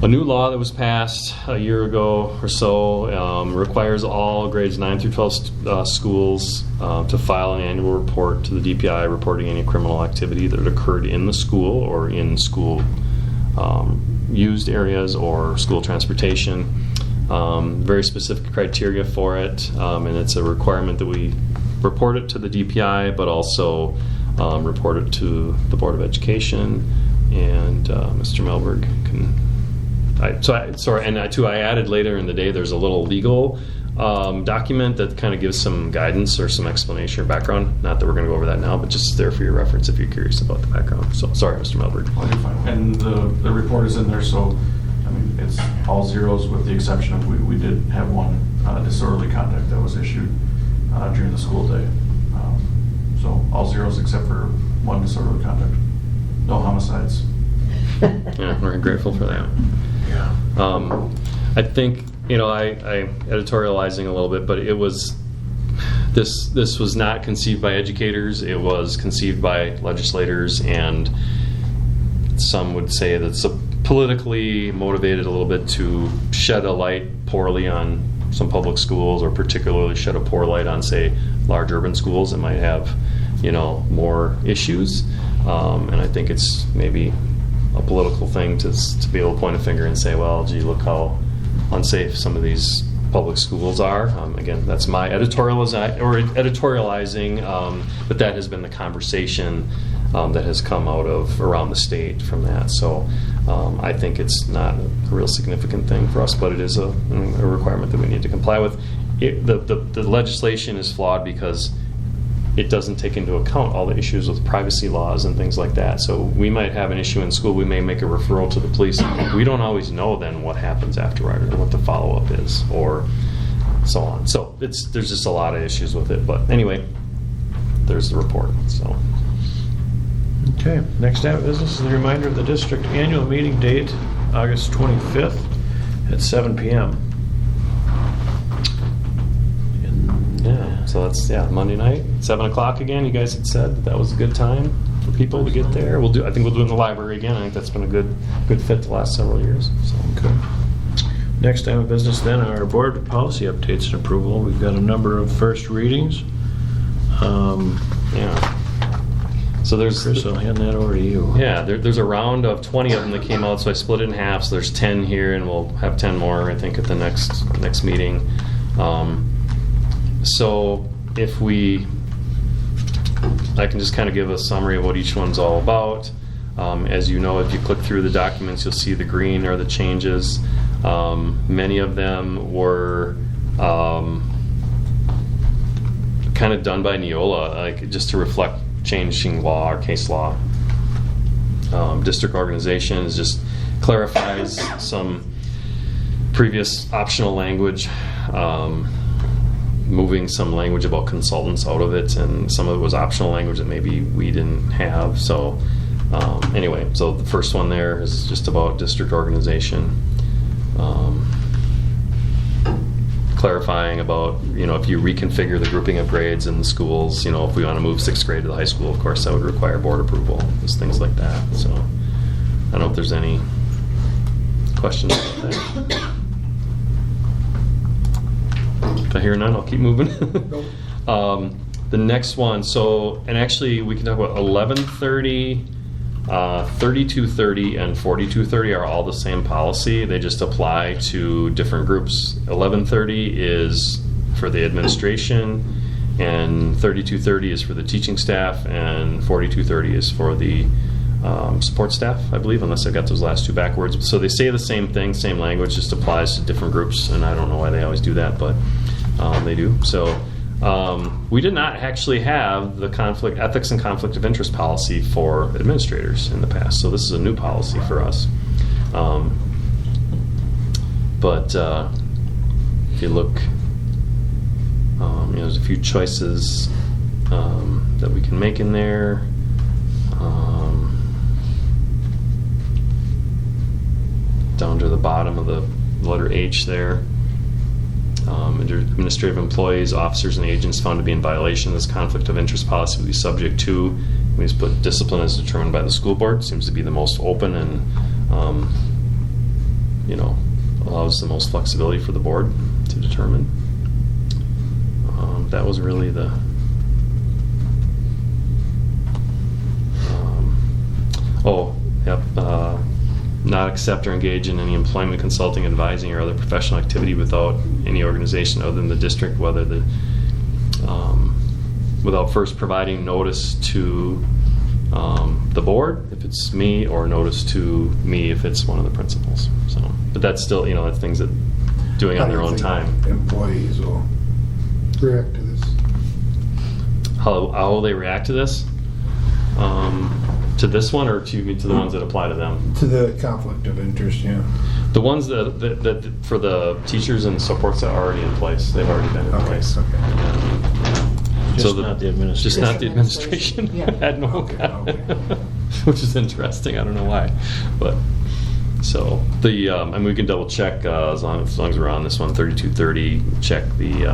law that was passed a year ago or so. Requires all grades 9 through 12 schools to file an annual report to the DPI reporting any criminal activity that occurred in the school or in school used areas or school transportation. Very specific criteria for it, and it's a requirement that we report it to the DPI, but also report it to the Board of Education, and Mr. Melberg can. I added later in the day, there's a little legal document that kind of gives some guidance or some explanation or background. Not that we're going to go over that now, but just there for your reference if you're curious about the background. So, sorry, Mr. Melberg. Oh, you're fine. And the report is in there, so I mean, it's all zeros with the exception of we did have one disorderly conduct that was issued during the school day. So all zeros except for one disorderly conduct. No homicides. Yeah, we're grateful for that. Yeah. I think, I editorializing a little bit, but it was, this was not conceived by educators. It was conceived by legislators, and some would say that's politically motivated a little bit to shed a light poorly on some public schools, or particularly shed a poor light on, say, large urban schools that might have, more issues. And I think it's maybe a political thing to be able to point a finger and say, well, gee, look how unsafe some of these public schools are. Again, that's my editorializing, but that has been the conversation that has come out of around the state from that. So I think it's not a real significant thing for us, but it is a requirement that we need to comply with. The legislation is flawed because it doesn't take into account all the issues with privacy laws and things like that. So we might have an issue in school, we may make a referral to the police. We don't always know then what happens afterward or what the follow-up is, or so on. So there's just a lot of issues with it. But anyway, there's the report. So. Okay, next item of business is the reminder of the district annual meeting date, August 25th at 7 p.m. Yeah, so that's Monday night, 7 o'clock again. You guys had said that was a good time for people to get there. I think we'll do it in the library again. I think that's been a good fit the last several years. So okay. Next item of business then are board policy updates and approval. We've got a number of first readings. So there's Chris, I'll hand that over to you. Yeah, there's a round of 20 of them that came out, so I split it in half. So there's 10 here, and we'll have 10 more, I think, at the next meeting. So I can just kind of give a summary of what each one's all about. As you know, if you click through the documents, you'll see the green are the changes. Many of them were kind of done by Neola, like just to reflect changing law or case law. District organization just clarifies some previous optional language, moving some language about consultants out of it, and some of it was optional language that maybe we didn't have. So anyway, so the first one there is just about district organization. Clarifying about, if you reconfigure the grouping of grades in the schools, if we want to move 6th grade to the high school, of course, that would require board approval, just things like that. So I don't know if there's any questions about that. If I hear none, I'll keep moving. The next one, and actually we can talk about 1130, 3230, and 4230 are all the same policy. They just apply to different groups. 1130 is for the administration, and 3230 is for the teaching staff, and 4230 is for the support staff, I believe, unless I got those last two backwards. So they say the same thing, same language, just applies to different groups, and I don't know why they always do that, but they do. So We did not actually have the ethics and conflict of interest policy for administrators in the past, so this is a new policy for us. But if you look, there's a few choices that we can make in there. Down to the bottom of the letter H there. Administrative employees, officers, and agents found to be in violation of this conflict of interest policy will be subject to, we just put discipline as determined by the school board. Seems to be the most open and, allows the most flexibility for the board to determine. That was really the not accept or engage in any employment, consulting, advising, or other professional activity without any organization other than the district, without first providing notice to the board if it's me, or notice to me if it's one of the principals. So, but that's still, that's things that doing on their own time. Employees will react to this. How will they react to this? To this one, or to the ones that apply to them? To the conflict of interest, yeah. The ones that for the teachers and supports that are already in place. They've already been in place. Okay. Just not the administration. Just not the administration. Yeah. Had no Okay. which is interesting. I don't know why, but so the and we can double check as long as we're on this one, 3230. Check the.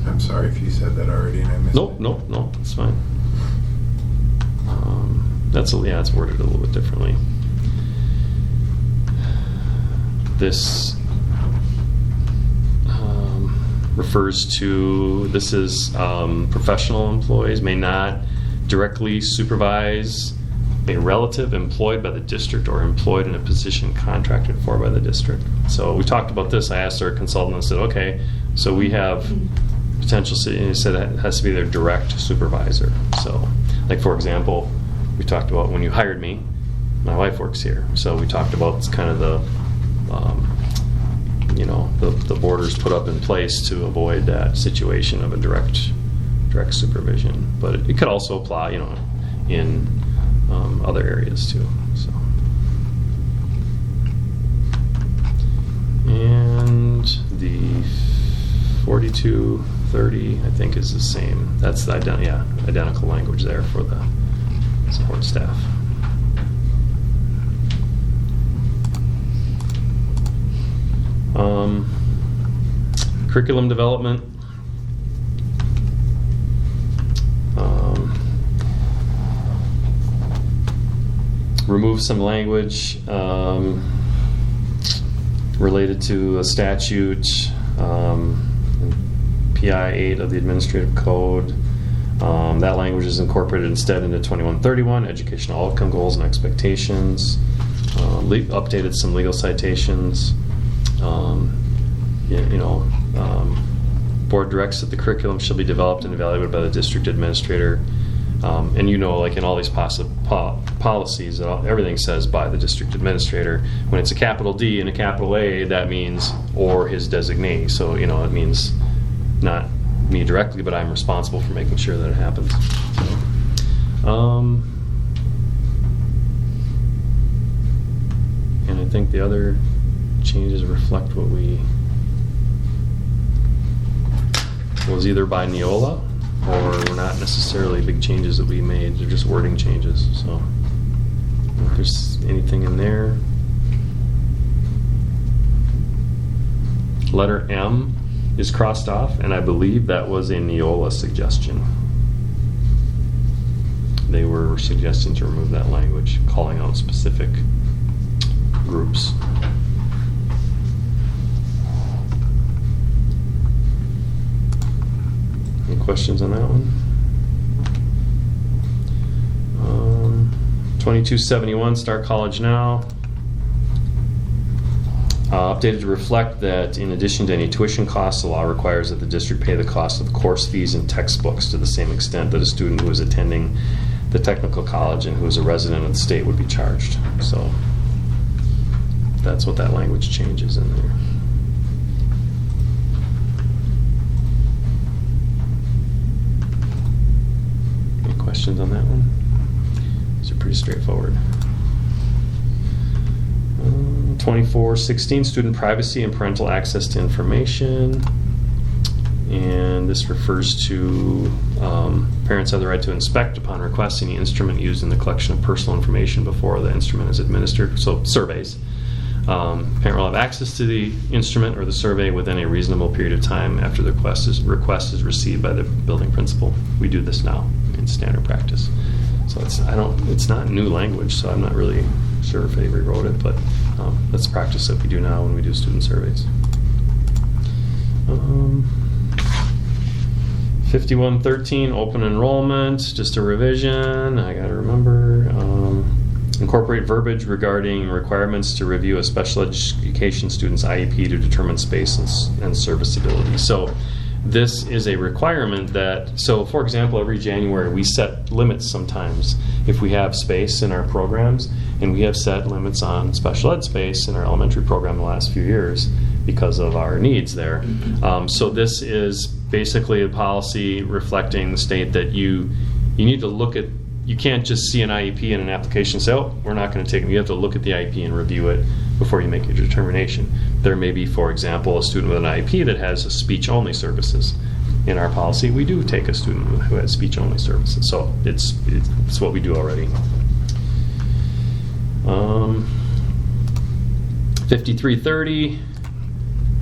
I'm sorry if you said that already and I missed it. Nope, it's fine. It's worded a little bit differently. This refers to, this is professional employees may not directly supervise a relative employed by the district or employed in a position contracted for by the district. So we talked about this. I asked our consultant and said, okay, so we have potential, and he said it has to be their direct supervisor. So, like for example, we talked about when you hired me, my wife works here. So we talked about kind of the borders put up in place to avoid that situation of a direct supervision. But it could also apply, in other areas too. So, and the 4230, I think, is the same. That's the identical language there for the support staff. Curriculum development. Remove some language related to a statute, PI 8 of the Administrative Code. That language is incorporated instead into 2131, educational outcome goals and expectations. Updated some legal citations. Board directs that the curriculum shall be developed and evaluated by the district administrator. And like in all these policies, everything says by the district administrator. When it's a capital D and a capital A, that means or his designee. So, it means not me directly, but I'm responsible for making sure that it happens. And I think the other changes reflect what was either by Neola or were not necessarily big changes that we made. They're just wording changes. So if there's anything in there. Letter M is crossed off, and I believe that was a Neola suggestion. They were suggesting to remove that language, calling out specific groups. Any questions on that one? 2271, Start College Now. Updated to reflect that in addition to any tuition costs, the law requires that the district pay the cost of course fees and textbooks to the same extent that a student who is attending the technical college and who is a resident of the state would be charged. So that's what that language change is in there. questions on that one? These are pretty straightforward. 2416, student privacy and parental access to information. And this refers to parents have the right to inspect upon request any instrument used in the collection of personal information before the instrument is administered. So surveys. Parent will have access to the instrument or the survey within a reasonable period of time after the request is received by the building principal. We do this now in standard practice. So it's not new language, so I'm not really sure if Avery wrote it, but that's practice that we do now when we do student surveys. 5113, open enrollment, just a revision. I gotta remember. Incorporate verbiage regarding requirements to review a special education student's IEP to determine space and serviceability. So this is a requirement that, so for example, every January we set limits sometimes if we have space in our programs, and we have set limits on special ed space in our elementary program the last few years because of our needs there. So this is basically a policy reflecting the state that you need to look at. You can't just see an IEP and an application and say, oh, we're not going to take it. You have to look at the IEP and review it before you make your determination. There may be, for example, a student with an IEP that has speech-only services. In our policy, we do take a student who has speech-only services. So it's what we do already. 5330,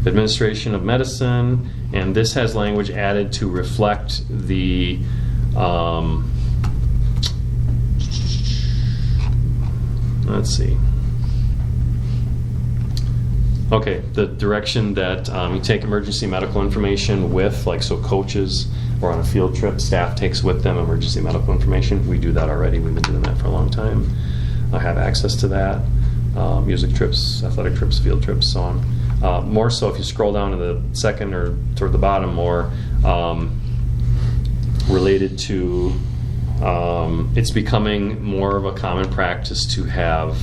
administration of medicine. And this has language added to reflect the let's see. Okay, the direction that you take emergency medical information with, like so coaches or on a field trip, staff takes with them emergency medical information. We do that already. We've been doing that for a long time. I have access to that. Music trips, athletic trips, field trips, so on. More so if you scroll down to the second or toward the bottom, more related to it's becoming more of a common practice to have,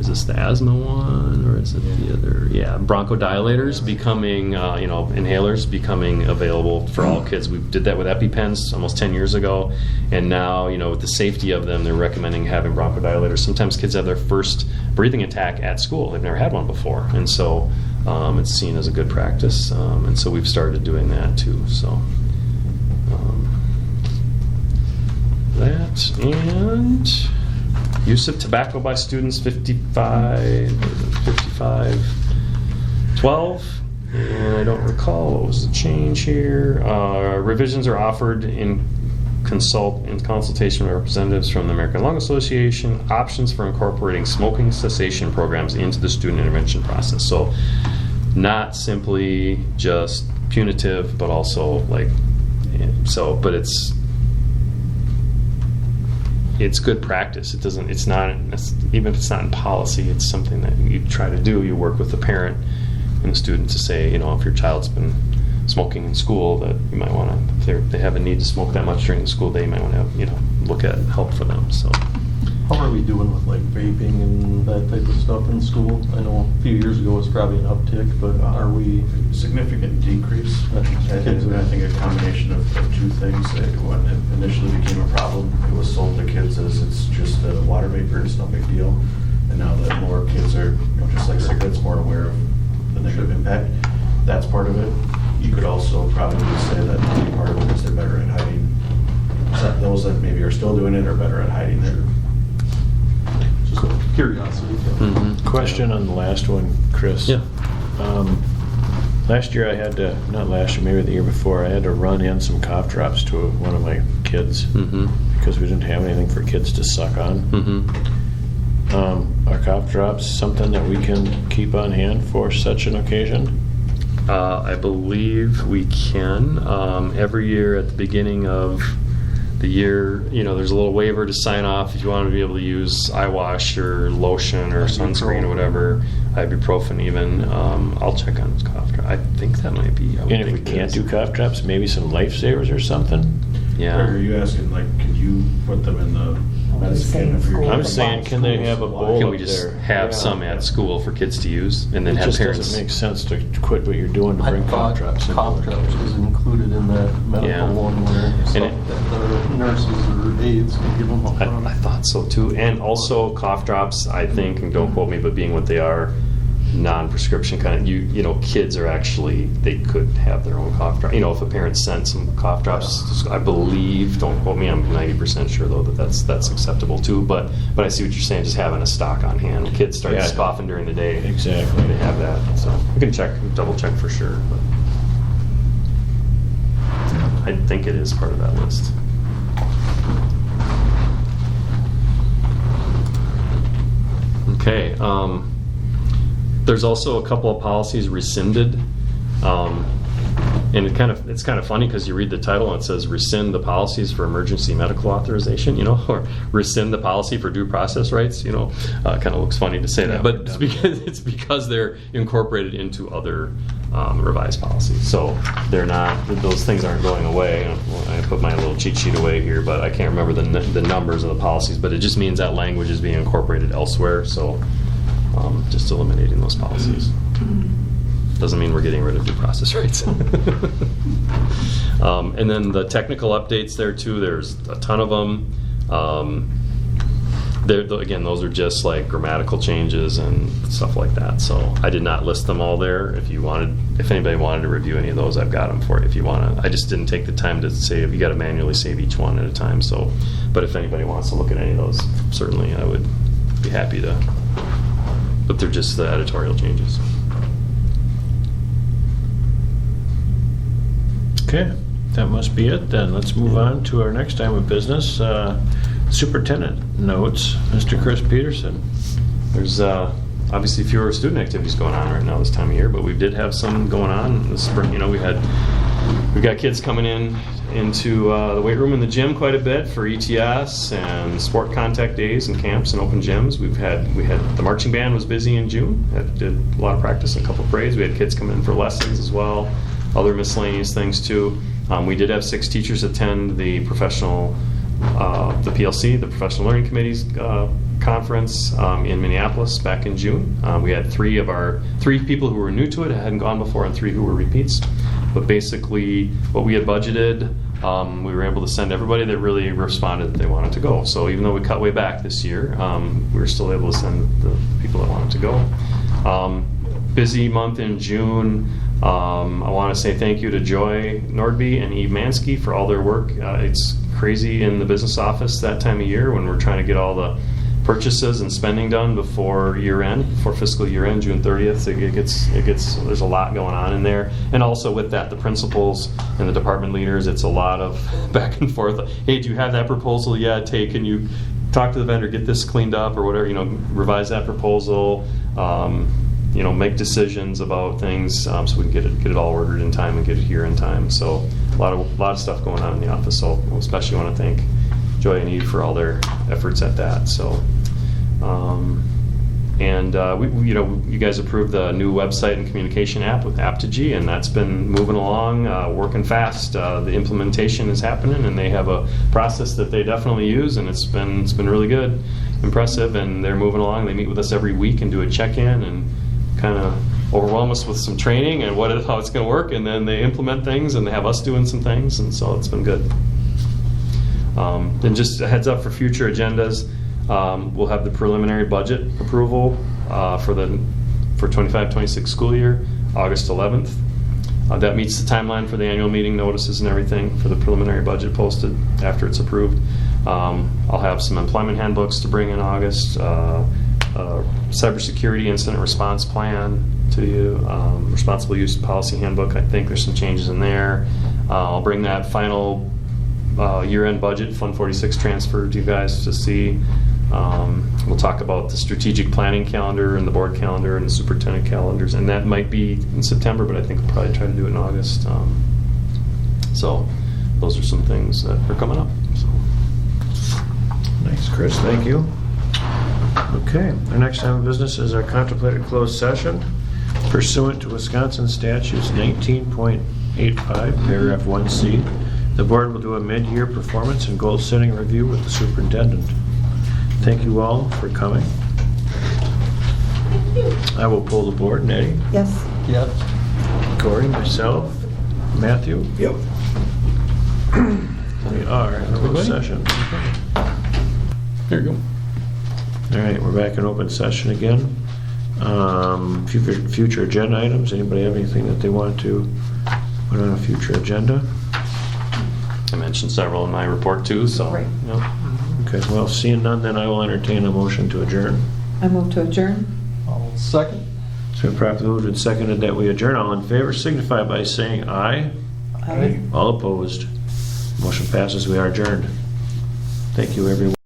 is this the asthma one or is it the other? Yeah, bronchodilators becoming, inhalers becoming available for all kids. We did that with EpiPens almost 10 years ago, and now, with the safety of them, they're recommending having bronchodilators. Sometimes kids have their first breathing attack at school. They've never had one before, and so it's seen as a good practice, and so we've started doing that too. So. That and use of tobacco by students 5512, and I don't recall what was the change here. Revisions are offered in consultation with representatives from the American Lung Association. Options for incorporating smoking cessation programs into the student intervention process. So not simply just punitive, but also but it's good practice. Even if it's not in policy, it's something that you try to do. You work with the parent and the student to say, if your child's been smoking in school, that you might want to, if they have a need to smoke that much during the school day, you might want to, look at help for them. So, how are we doing with vaping and that type of stuff in school? I know a few years ago it was probably an uptick, but are we significant decrease? I think a combination of two things. When it initially became a problem, it was sold to kids as it's just a water vapor, it's no big deal. And now that more kids are, just like cigarettes, more aware of the negative impact, that's part of it. You could also probably say that maybe part of it is they're better at hiding. Those that maybe are still doing it are better at hiding their. Just a curiosity. Mm-hmm. Question on the last one, Chris. Yeah. Last year maybe the year before, I had to run in some cough drops to one of my kids because we didn't have anything for kids to suck on. Are cough drops something that we can keep on hand for such an occasion? I believe we can. Every year at the beginning of the year, there's a little waiver to sign off if you want to be able to use eye wash or lotion or sunscreen or whatever, ibuprofen even. I'll check on this cough drop. I think that might be. And if we can't do cough drops, maybe some lifesavers or something? Yeah. Are you asking, can you put them in the That's Same kind of school. your- I'm saying, can they have a bowl Can up we just there? have Yeah. some at school for kids to use and then It have just parents? doesn't make sense to quit what you're doing to I bring thought cough drops in. cough drops was included in that medical Yeah. one where stuff it- that the nurses or aides can give them up I thought so too. And also cough drops, I think, and don't quote me, but being what they are, non-prescription kind of, you know, kids are actually, they could have their own cough drop. You know, if a parent sent some cough drops, I believe, don't quote me, I'm 90% sure though that that's acceptable too. But I see what you're saying, just having a stock on hand. When kids start Yeah. coughing during the day. Exactly. They have that. So we can double check for sure. But I think it is part of that list. Okay. There's also a couple of policies rescinded. And it's kind of funny because you read the title and it says rescind the policies for emergency medical authorization, you know, or rescind the policy for due process rights, you know. Kind of looks funny to say that, but it's because they're incorporated into other revised policies. So they're not; those things aren't going away. I put my little cheat sheet away here, but I can't remember the numbers of the policies. But it just means that language is being incorporated elsewhere. So just eliminating those policies. Doesn't mean we're getting rid of due process rights. And then the technical updates there too, there's a ton of them. Again, those are just like grammatical changes and stuff like that. So I did not list them all there. If anybody wanted to review any of those, I've got them for you if you want to. I just didn't take the time to save. You got to manually save each one at a time. So, but if anybody wants to look at any of those, certainly I would be happy to. But they're just the editorial changes. Okay, that must be it then. Let's move on to our next item of business. Superintendent notes, Mr. Chris Peterson. There's obviously fewer student activities going on right now this time of year, but we did have some going on this spring. You know, we got kids coming into the weight room and the gym quite a bit for ETS and sport contact days and camps and open gyms. We had the marching band was busy in June. Did a lot of practice and a couple of parades. We had kids come in for lessons as well. Other miscellaneous things too. We did have 6 teachers attend the the PLC, the Professional Learning Committee's conference in Minneapolis back in June. We had 3 people who were new to it, hadn't gone before, and 3 who were repeats. But basically, what we had budgeted, we were able to send everybody that really responded that they wanted to go. So even though we cut way back this year, we were still able to send the people that wanted to go. Busy month in June. I want to say thank you to Joy Nordby and Eve Mansky for all their work. It's crazy in the business office that time of year when we're trying to get all the purchases and spending done before year end, before fiscal year end, June 30th. It gets there's a lot going on in there. And also with that, the principals and the department leaders, it's a lot of back and forth. Hey, do you have that proposal? Yeah, can you talk to the vendor, get this cleaned up or whatever, revise that proposal. Make decisions about things so we can get it all ordered in time and get it here in time. So a lot of stuff going on in the office. So especially want to thank Joy and Eve for all their efforts at that. So, you guys approved the new website and communication app with Aptigee, and that's been moving along, working fast. The implementation is happening, and they have a process that they definitely use, and it's been really good, impressive, and they're moving along. They meet with us every week and do a check-in and kind of overwhelm us with some training and how it's going to work, and then they implement things and they have us doing some things, and so it's been good. Then just a heads up for future agendas, we'll have the preliminary budget approval for 25-26 school year, August 11th. That meets the timeline for the annual meeting notices and everything for the preliminary budget posted after it's approved. I'll have some employment handbooks to bring in August. Cybersecurity incident response plan to you, responsible use policy handbook. I think there's some changes in there. I'll bring that final year-end budget, Fund 46 transfer to you guys to see. We'll talk about the strategic planning calendar and the board calendar and the superintendent calendars, and that might be in September, but I think we'll probably try to do it in August. So those are some things that are coming up. So. Thanks, Chris. Thank you. Okay, our next item of business is our contemplated closed session pursuant to Wisconsin Statutes 19.85, paragraph 1C. The board will do a mid-year performance and goal-setting review with the superintendent. Thank you all for coming. I will pull the board. Nettie, Yes. Yep. Corey, myself, Matthew. Yep. We are in a closed session. There you go. All right, we're back in open session again. Future agenda items. Anybody have anything that they want to put on a future agenda? I mentioned several in my report too, so. Right. Yep. Okay, well, seeing none, then I will entertain a motion to adjourn. I move to adjourn. I'll second. So properly moved and seconded that we adjourn. All in favor signify by saying aye. Aye. All opposed. Motion passes. We are adjourned. Thank you, everyone.